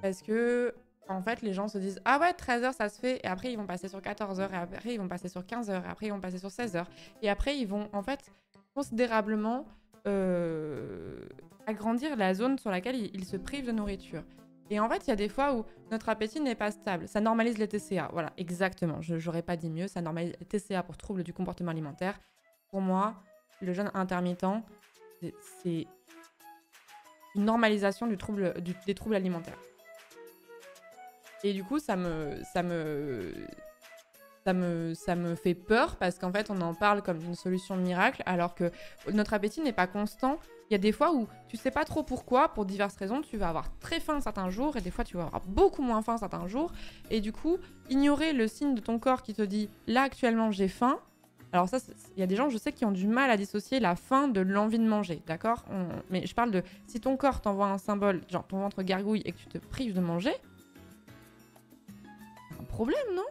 Parce que, en fait, les gens se disent « Ah ouais, 13 heures, ça se fait. » Et après, ils vont passer sur 14 heures. Et après, ils vont passer sur 15 heures. Et après, ils vont passer sur 16 heures. Et après, ils vont, en fait, considérablement agrandir la zone sur laquelle ils se privent de nourriture. Et en fait, il y a des fois où notre appétit n'est pas stable. Ça normalise les TCA. Voilà, exactement. J'aurais pas dit mieux. Ça normalise les TCA pour troubles du comportement alimentaire. Pour moi, le jeûne intermittent, c'est une normalisation des troubles alimentaires. Et du coup, ça me fait peur parce qu'en fait, on en parle comme d'une solution miracle alors que notre appétit n'est pas constant. Il y a des fois où tu sais pas trop pourquoi, pour diverses raisons, tu vas avoir très faim certains jours et des fois tu vas avoir beaucoup moins faim certains jours. Et du coup, ignorer le signe de ton corps qui te dit « là actuellement j'ai faim », alors ça, il y a des gens, je sais, qui ont du mal à dissocier la faim de l'envie de manger, d'accord? Mais je parle de si ton corps t'envoie un symbole, genre ton ventre gargouille et que tu te prives de manger, c'est un problème, non?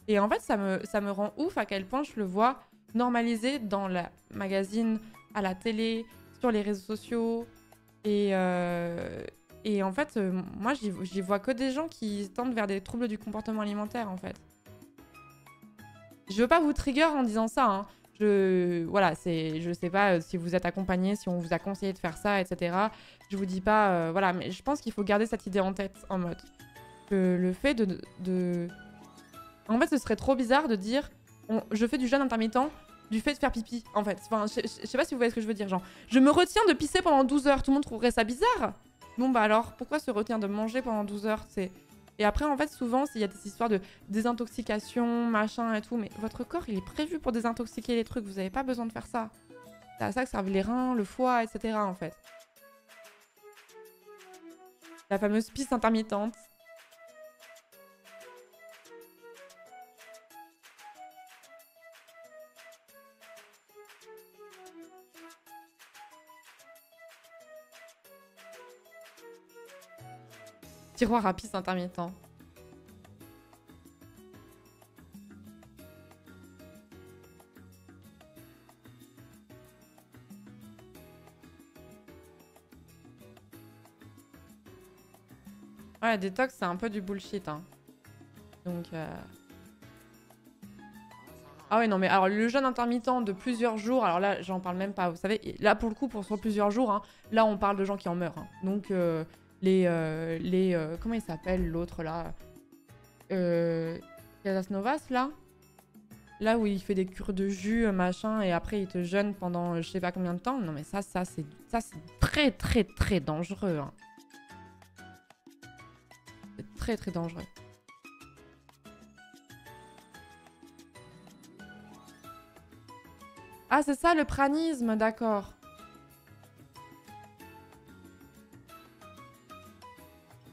Et en fait, ça me rend ouf à quel point je le vois normalisé dans la magazine, à la télé, sur les réseaux sociaux. Et en fait, moi, j'y vois que des gens qui tendent vers des troubles du comportement alimentaire, en fait. Je veux pas vous trigger en disant ça, hein. Voilà, je sais pas si vous êtes accompagné, si on vous a conseillé de faire ça, etc. Je vous dis pas... voilà, mais je pense qu'il faut garder cette idée en tête, en mode... que le fait de... En fait, ce serait trop bizarre de dire je fais du jeûne intermittent du fait de faire pipi, en fait. Enfin, je sais pas si vous voyez ce que je veux dire, genre, je me retiens de pisser pendant 12 heures, tout le monde trouverait ça bizarre. Bon, bah alors, pourquoi se retenir de manger pendant 12 heures? Et après, en fait, souvent, il y a des histoires de désintoxication, machin et tout, mais votre corps, il est prévu pour désintoxiquer les trucs, vous avez pas besoin de faire ça. C'est à ça que servent les reins, le foie, etc., en fait. La fameuse pisse intermittente. Tiroir à pisse intermittent. Ouais, détox, c'est un peu du bullshit, hein. Donc... Ah ouais, non, mais alors le jeûne intermittent de plusieurs jours, alors là, j'en parle même pas, vous savez, là, pour le coup, sur plusieurs jours, hein, là, on parle de gens qui en meurent. Hein. Donc, comment il s'appelle, l'autre, là Casas Novas, là. Là où il fait des cures de jus, machin, et après, il te jeûne pendant je sais pas combien de temps. Non, mais ça c'est très, très, très dangereux. Hein. C'est très, très dangereux. Ah, c'est ça le pranisme, d'accord.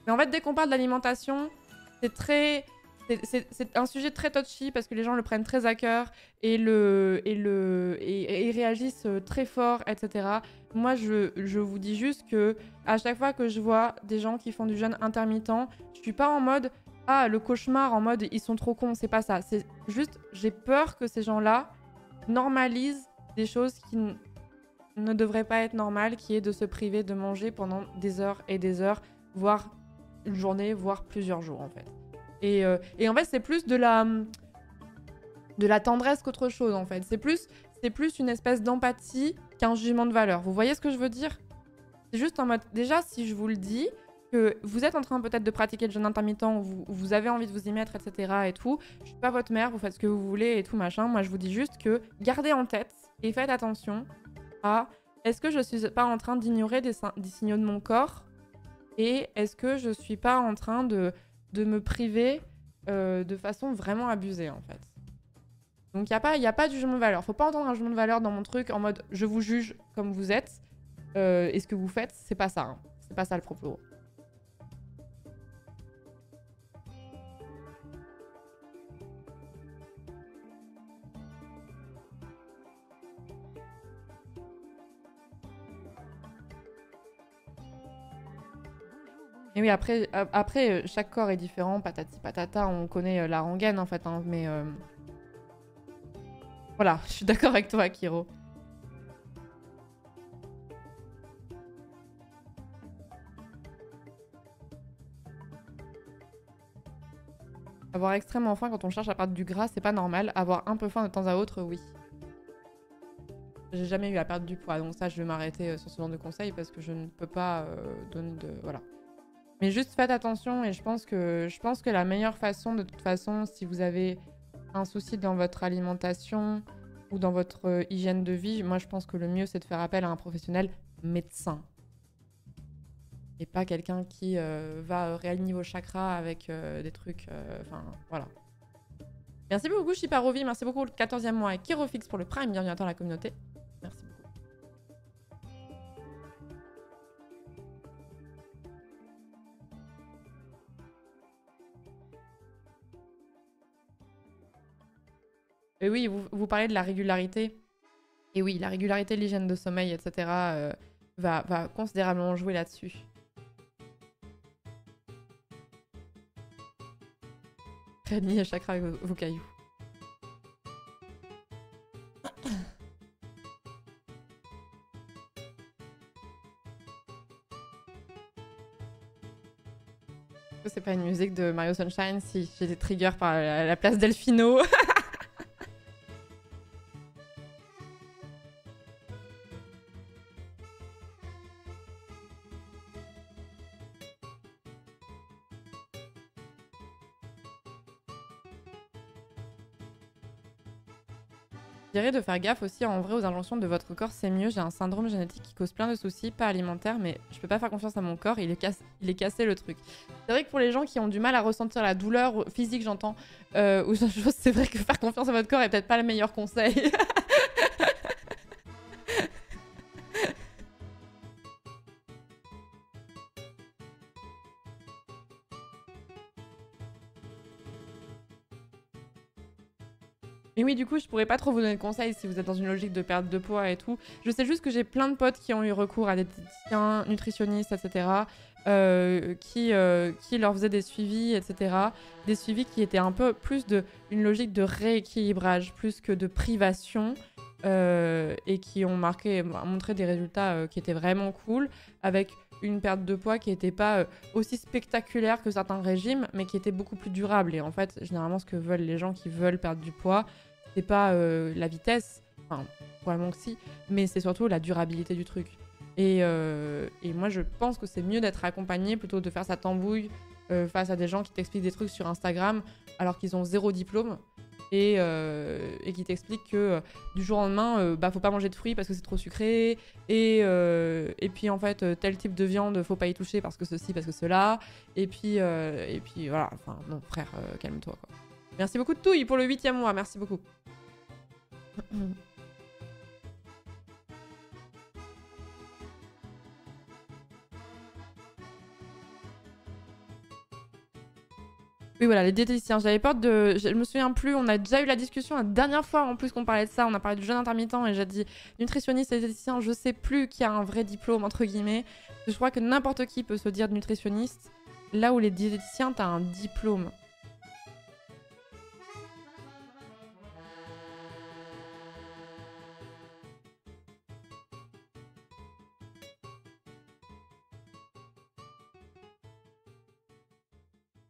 Mais en fait, dès qu'on parle d'alimentation, c'est très c'est un sujet très touchy parce que les gens le prennent très à cœur et et réagissent très fort, etc. Moi, je vous dis juste que à chaque fois que je vois des gens qui font du jeûne intermittent, je suis pas en mode ah le cauchemar, en mode ils sont trop cons, c'est pas ça. C'est juste j'ai peur que ces gens-là normalisent des choses qui ne devraient pas être normales, qui est de se priver de manger pendant des heures et des heures, voire une journée, voire plusieurs jours en fait. Et en fait, c'est plus de la tendresse qu'autre chose, en fait. C'est plus une espèce d'empathie qu'un jugement de valeur. Vous voyez ce que je veux dire? C'est juste en mode... Déjà, si je vous le dis, que vous êtes en train peut-être de pratiquer le jeûne intermittent, ou vous avez envie de vous y mettre, etc. et tout, je suis pas votre mère, vous faites ce que vous voulez et tout, machin. Moi, je vous dis juste que gardez en tête et faites attention à... Est-ce que je suis pas en train d'ignorer des signaux de mon corps? Et est-ce que je suis pas en train de me priver de façon vraiment abusée, en fait. Donc, il n'y a pas de jugement de valeur. Faut pas entendre un jugement de valeur dans mon truc en mode je vous juge comme vous êtes. Et ce que vous faites, c'est pas ça. Hein. C'est pas ça le propos. Et oui, après, chaque corps est différent, patati patata, on connaît la rengaine en fait, hein, mais voilà, je suis d'accord avec toi, Kiro. Avoir extrêmement faim quand on cherche à perdre du gras, c'est pas normal. Avoir un peu faim de temps à autre, oui. J'ai jamais eu à perdre du poids, donc ça, je vais m'arrêter sur ce genre de conseils parce que je ne peux pas donner de... Voilà. Mais juste faites attention et je pense que la meilleure façon, de toute façon, si vous avez un souci dans votre alimentation ou dans votre hygiène de vie, moi je pense que le mieux c'est de faire appel à un professionnel médecin. Et pas quelqu'un qui va réaligner vos chakras avec des trucs... Enfin, voilà. Merci beaucoup Shiparovi, merci beaucoup le 14e mois et Kirofix pour le Prime, bienvenue à toi la communauté. Merci beaucoup. Et oui, vous parlez de la régularité. Et oui, la régularité, l'hygiène de sommeil, etc. Va considérablement jouer là-dessus. Réaligner les chakras avec vos cailloux. C'est pas une musique de Mario Sunshine si j'ai des triggers par la place Delfino. Je dirais de faire gaffe aussi en vrai aux injonctions de votre corps, c'est mieux. J'ai un syndrome génétique qui cause plein de soucis, pas alimentaires, mais je peux pas faire confiance à mon corps, il est cassé le truc. C'est vrai que pour les gens qui ont du mal à ressentir la douleur physique, j'entends, ou c'est vrai que faire confiance à votre corps est peut-être pas le meilleur conseil. Mais oui, du coup, je pourrais pas trop vous donner de conseils si vous êtes dans une logique de perte de poids et tout. Je sais juste que j'ai plein de potes qui ont eu recours à des diététiciens, nutritionnistes, etc. Qui leur faisaient des suivis, etc. Des suivis qui étaient un peu plus une logique de rééquilibrage, plus que de privation. Et qui ont montré des résultats qui étaient vraiment cool, avec une perte de poids qui n'était pas aussi spectaculaire que certains régimes, mais qui était beaucoup plus durable. Et en fait, généralement, ce que veulent les gens qui veulent perdre du poids, c'est pas la vitesse, enfin, probablement que si, mais c'est surtout la durabilité du truc. Et moi, je pense que c'est mieux d'être accompagné plutôt que de faire sa tambouille face à des gens qui t'expliquent des trucs sur Instagram alors qu'ils ont 0 diplôme. Et qui t'explique que du jour au lendemain, faut pas manger de fruits parce que c'est trop sucré. Et puis en fait, tel type de viande, faut pas y toucher parce que ceci, parce que cela. Et puis voilà, enfin non frère, calme-toi quoi. Merci beaucoup de Touille pour le 8e mois, merci beaucoup. Oui, voilà, les diététiciens. J'avais peur de... Je me souviens plus, on a déjà eu la discussion la dernière fois en plus qu'on parlait de ça. On a parlé du jeûne intermittent et j'ai dit nutritionniste et diététicien. Je sais plus qui a un vrai diplôme, entre guillemets. Je crois que n'importe qui peut se dire nutritionniste. Là où les diététiciens, t'as un diplôme.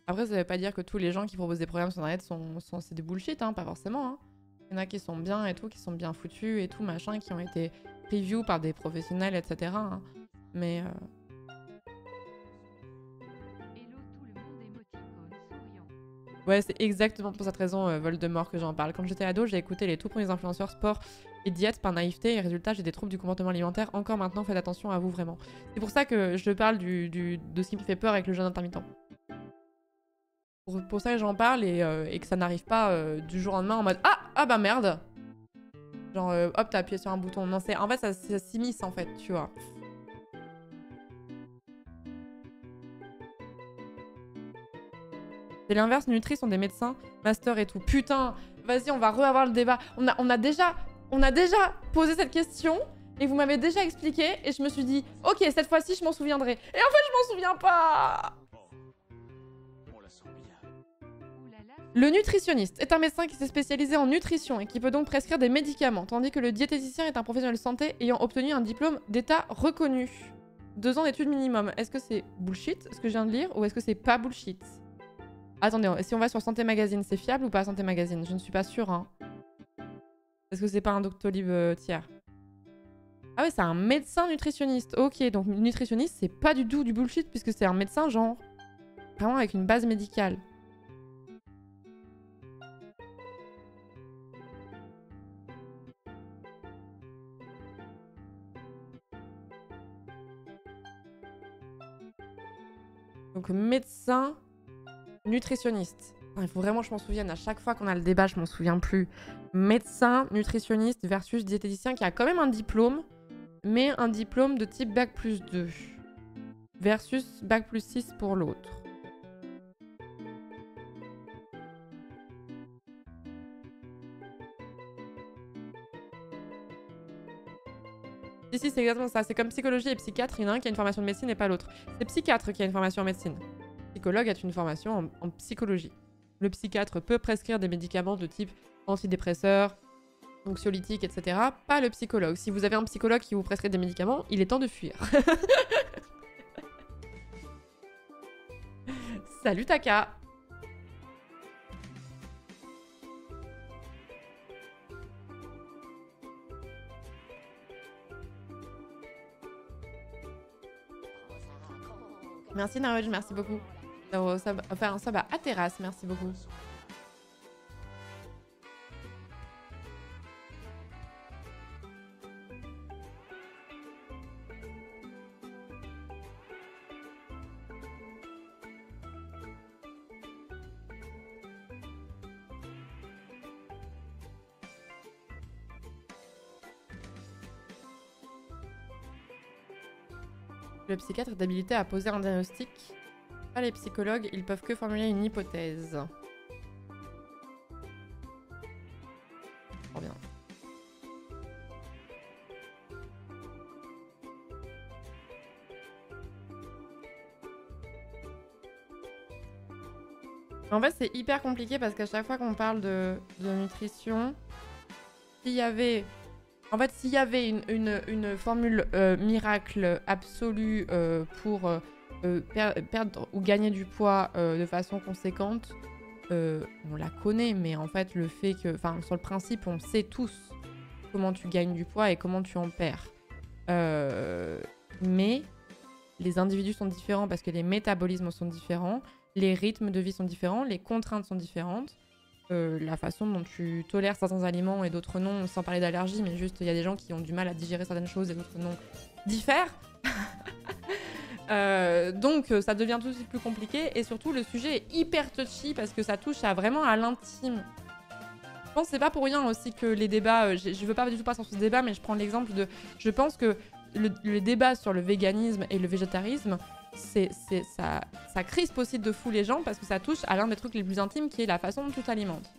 Après, ça veut pas dire que tous les gens qui proposent des programmes sur internet c'est des bullshit, hein, pas forcément. Hein. Il y en a qui sont bien et tout, qui sont bien foutus et tout, machin, qui ont été review par des professionnels, etc. Hein. Mais... Ouais, c'est exactement pour cette raison, Voldemort, que j'en parle. Quand j'étais ado, j'ai écouté les tout premiers influenceurs sport et diète par naïveté et résultat, j'ai des troubles du comportement alimentaire. Encore maintenant, faites attention à vous, vraiment. C'est pour ça que je parle de ce qui me fait peur avec le jeûne intermittent. Pour ça que j'en parle et que ça n'arrive pas du jour au lendemain en mode ah bah merde. Genre hop, t'as appuyé sur un bouton. Non, en fait, ça s'immisce en fait, tu vois. C'est l'inverse, Nutri sont des médecins, master et tout. Putain, vas-y, on va re-avoir le débat. On a déjà posé cette question et vous m'avez déjà expliqué et je me suis dit, ok, cette fois-ci, je m'en souviendrai. Et en fait, je m'en souviens pas. Le nutritionniste est un médecin qui s'est spécialisé en nutrition et qui peut donc prescrire des médicaments, tandis que le diététicien est un professionnel de santé ayant obtenu un diplôme d'état reconnu. 2 ans d'études minimum. Est-ce que c'est bullshit, ce que je viens de lire, ou est-ce que c'est pas bullshit? Attendez, si on va sur Santé Magazine, c'est fiable ou pas Santé Magazine? Je ne suis pas sûre, hein. Est-ce que c'est pas un Doctolib tiers? Ah ouais, c'est un médecin nutritionniste. Ok, donc nutritionniste, c'est pas du tout du bullshit, puisque c'est un médecin, genre, vraiment avec une base médicale. Donc médecin nutritionniste. Il faut vraiment que je m'en souvienne. À chaque fois qu'on a le débat, je m'en souviens plus. Médecin nutritionniste versus diététicien qui a quand même un diplôme, mais un diplôme de type Bac+2 versus Bac+6 pour l'autre. Si, c'est exactement ça. C'est comme psychologie et psychiatre, il y en a un qui a une formation de médecine et pas l'autre. C'est psychiatre qui a une formation en médecine. Le psychologue a une formation en psychologie. Le psychiatre peut prescrire des médicaments de type antidépresseur, anxiolytique, etc. Pas le psychologue. Si vous avez un psychologue qui vous prescrit des médicaments, il est temps de fuir. Salut Taka. Merci Naruj, merci beaucoup. Enfin, ça va à terrasse, merci beaucoup. Le psychiatre est habilité à poser un diagnostic. Pas les psychologues, ils peuvent que formuler une hypothèse. Trop bien. En fait, c'est hyper compliqué parce qu'à chaque fois qu'on parle de nutrition, s'il y avait une formule miracle absolue pour perdre ou gagner du poids de façon conséquente, on la connaît, mais en fait, le fait que... Enfin, sur le principe, on sait tous comment tu gagnes du poids et comment tu en perds. Mais les individus sont différents parce que les métabolismes sont différents, les rythmes de vie sont différents, les contraintes sont différentes. La façon dont tu tolères certains aliments et d'autres non, sans parler d'allergie, mais juste il y a des gens qui ont du mal à digérer certaines choses et d'autres non, diffèrent. Donc ça devient tout de suite plus compliqué et surtout le sujet est hyper touchy parce que ça touche vraiment à l'intime. Je pense que c'est pas pour rien aussi que les débats, je veux pas du tout passer sur ce débat, mais je prends l'exemple de... Je pense que le débat sur le véganisme et le végétarisme ça crispe aussi de fou les gens parce que ça touche à l'un des trucs les plus intimes qui est la façon dont tu t'alimentes.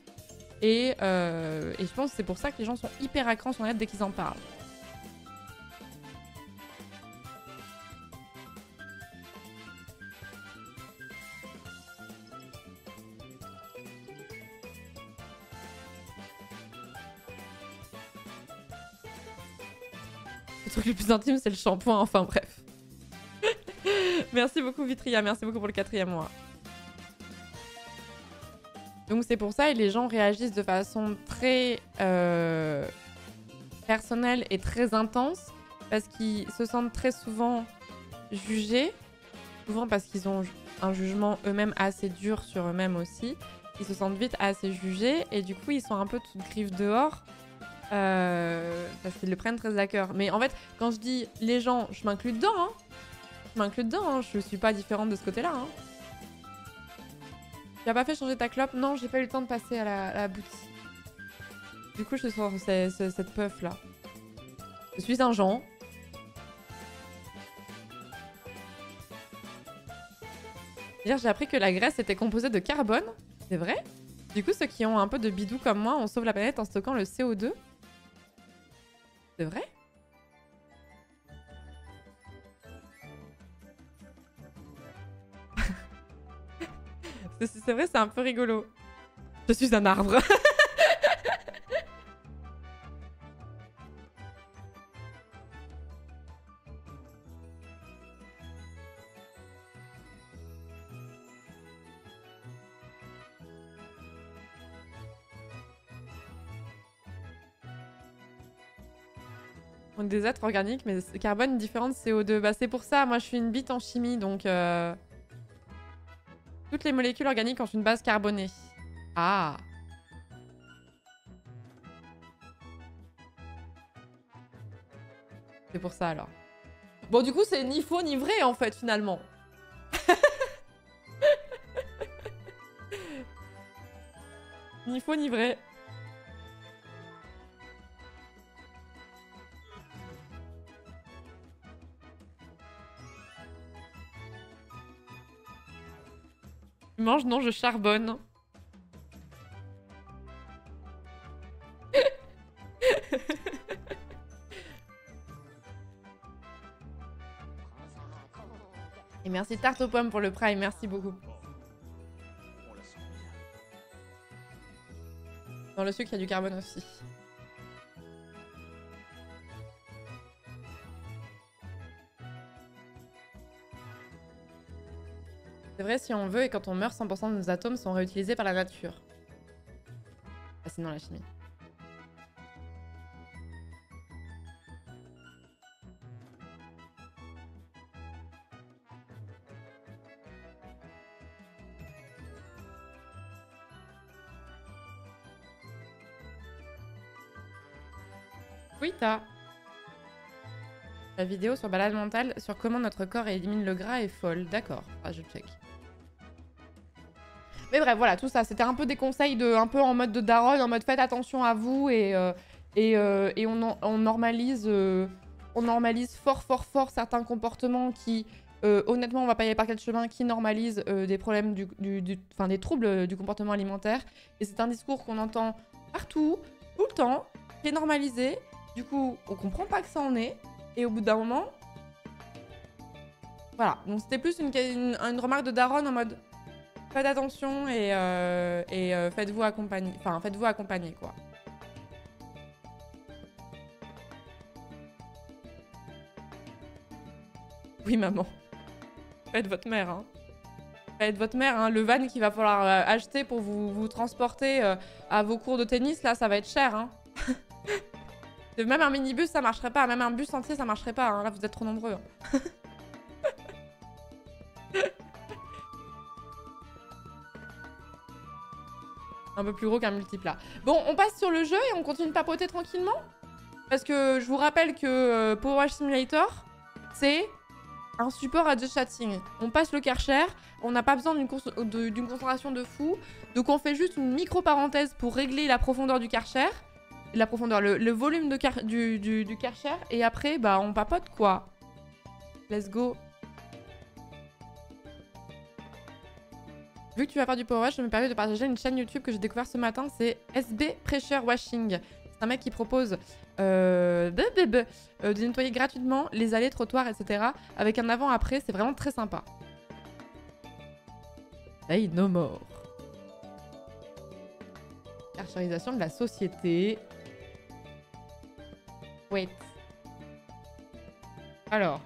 Et je pense que c'est pour ça que les gens sont hyper à cran sur net dès qu'ils en parlent. Le truc le plus intime, c'est le shampoing, enfin bref. Merci beaucoup Vitria, merci beaucoup pour le 4e mois. Donc c'est pour ça et les gens réagissent de façon très personnelle et très intense parce qu'ils se sentent très souvent jugés, souvent parce qu'ils ont un jugement eux-mêmes assez dur sur eux-mêmes aussi. Ils se sentent vite assez jugés et du coup ils sont un peu toutes griffes dehors parce qu'ils le prennent très à cœur. Mais en fait, quand je dis les gens, je m'inclus dedans, hein. Je m'inclus dedans, hein. Je suis pas différente de ce côté-là. Hein. Tu as pas fait changer ta clope? Non, j'ai pas eu le temps de passer à la boutique. Du coup, je suis sur cette puff là. Je suis un Jean. Hier, j'ai appris que la graisse était composée de carbone. C'est vrai? Du coup, ceux qui ont un peu de bidou comme moi, on sauve la planète en stockant le CO2. C'est vrai? C'est vrai, c'est un peu rigolo. Je suis un arbre. On est des êtres organiques, mais carbone différent de CO2. Bah, c'est pour ça, moi je suis une bite en chimie, donc... Toutes les molécules organiques ont une base carbonée. Ah. C'est pour ça alors. Bon, du coup, c'est ni faux ni vrai en fait, finalement. Ni faux ni vrai. Je mange, non, je charbonne. Et merci Tarte aux pommes pour le prime, merci beaucoup. Dans le sucre, il y a du carbone aussi. C'est vrai si on veut et quand on meurt, 100% de nos atomes sont réutilisés par la nature. Ah, c'est dans la chimie. Oui, t'as. La vidéo sur balade mentale sur comment notre corps élimine le gras est folle. D'accord, ah, je check. Mais bref, voilà, tout ça, c'était un peu des conseils un peu en mode de daronne, en mode faites attention à vous et on normalise fort certains comportements qui, honnêtement, on va pas y aller par quel chemin, qui normalisent des problèmes des troubles du comportement alimentaire. Et c'est un discours qu'on entend partout, tout le temps, qui est normalisé. Du coup, on comprend pas que ça en est. Et au bout d'un moment, voilà. Donc c'était plus une remarque de daronne en mode faites attention et faites-vous accompagner. Enfin, faites-vous accompagner, quoi. Oui, maman. Faites votre mère, hein. Faites votre mère, hein. Le van qu'il va falloir acheter pour vous transporter à vos cours de tennis, là, ça va être cher, hein. Même un minibus, ça marcherait pas. Même un bus entier, ça marcherait pas. Hein. Là, vous êtes trop nombreux. Hein. Un peu plus gros qu'un multiplat. Bon, on passe sur le jeu et on continue de papoter tranquillement. Parce que je vous rappelle que Power Wash Simulator, c'est un support à just chatting. On passe le Karcher, on n'a pas besoin d'une concentration de fou. Donc on fait juste une micro-parenthèse pour régler la profondeur du Karcher. La profondeur, le volume du Karcher. Et après, bah, on papote, quoi. Let's go. Vu que tu vas faire du power wash, je me permets de partager une chaîne YouTube que j'ai découvert ce matin. C'est SB Pressure Washing. C'est un mec qui propose de nettoyer gratuitement les allées, trottoirs, etc. Avec un avant-après. C'est vraiment très sympa. Hey, no more. Caractérisation de la société. Wait. Alors.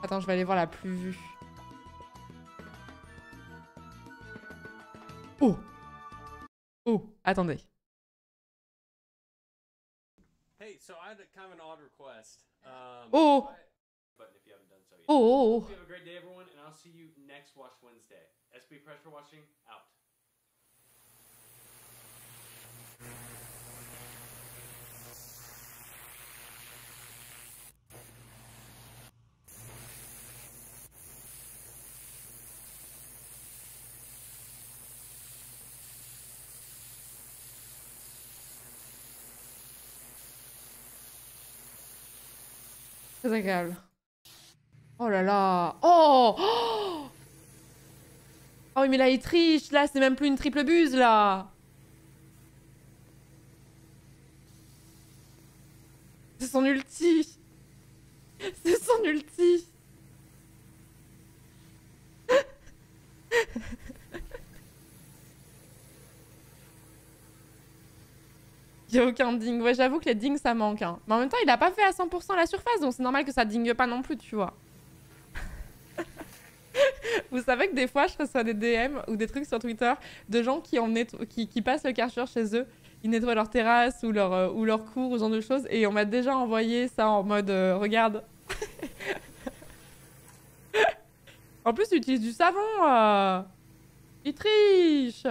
Attends, je vais aller voir la plus vue. Oh! Oh, attendez. Hey, so I had kind of an odd request. Oh! Button if you haven't done so yet. Oh! Have a great day, everyone, and I'll see you next Wash Wednesday. SB Pressure Washing out. Très agréable. Oh là là! Oh! Oh! Oh oui, mais là, il triche! Là, c'est même plus une triple buse, là! C'est son ulti! C'est son ulti! Il n'y a aucun ding. Ouais, j'avoue que les dings, ça manque. Hein. Mais en même temps, il a pas fait à 100% la surface, donc c'est normal que ça dingue pas non plus, tu vois. Vous savez que des fois, je reçois des DM ou des trucs sur Twitter de gens qui passent le Karcher chez eux. Ils nettoient leur terrasse ou leur cour ou ce genre de choses. Et on m'a déjà envoyé ça en mode regarde. En plus, il utilise du savon. Il triche.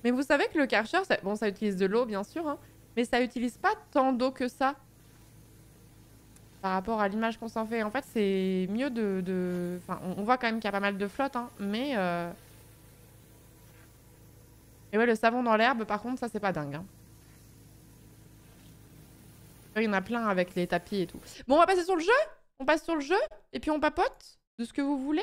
Mais vous savez que le Karcher, bon, ça utilise de l'eau, bien sûr, hein, mais ça utilise pas tant d'eau que ça. Par rapport à l'image qu'on s'en fait. En fait, c'est mieux de... Enfin, on voit quand même qu'il y a pas mal de flotte, hein, mais... Et ouais, le savon dans l'herbe, par contre, ça, c'est pas dingue. Hein. Il y en a plein avec les tapis et tout. Bon, on va passer sur le jeu. On passe sur le jeu, et puis on papote de ce que vous voulez.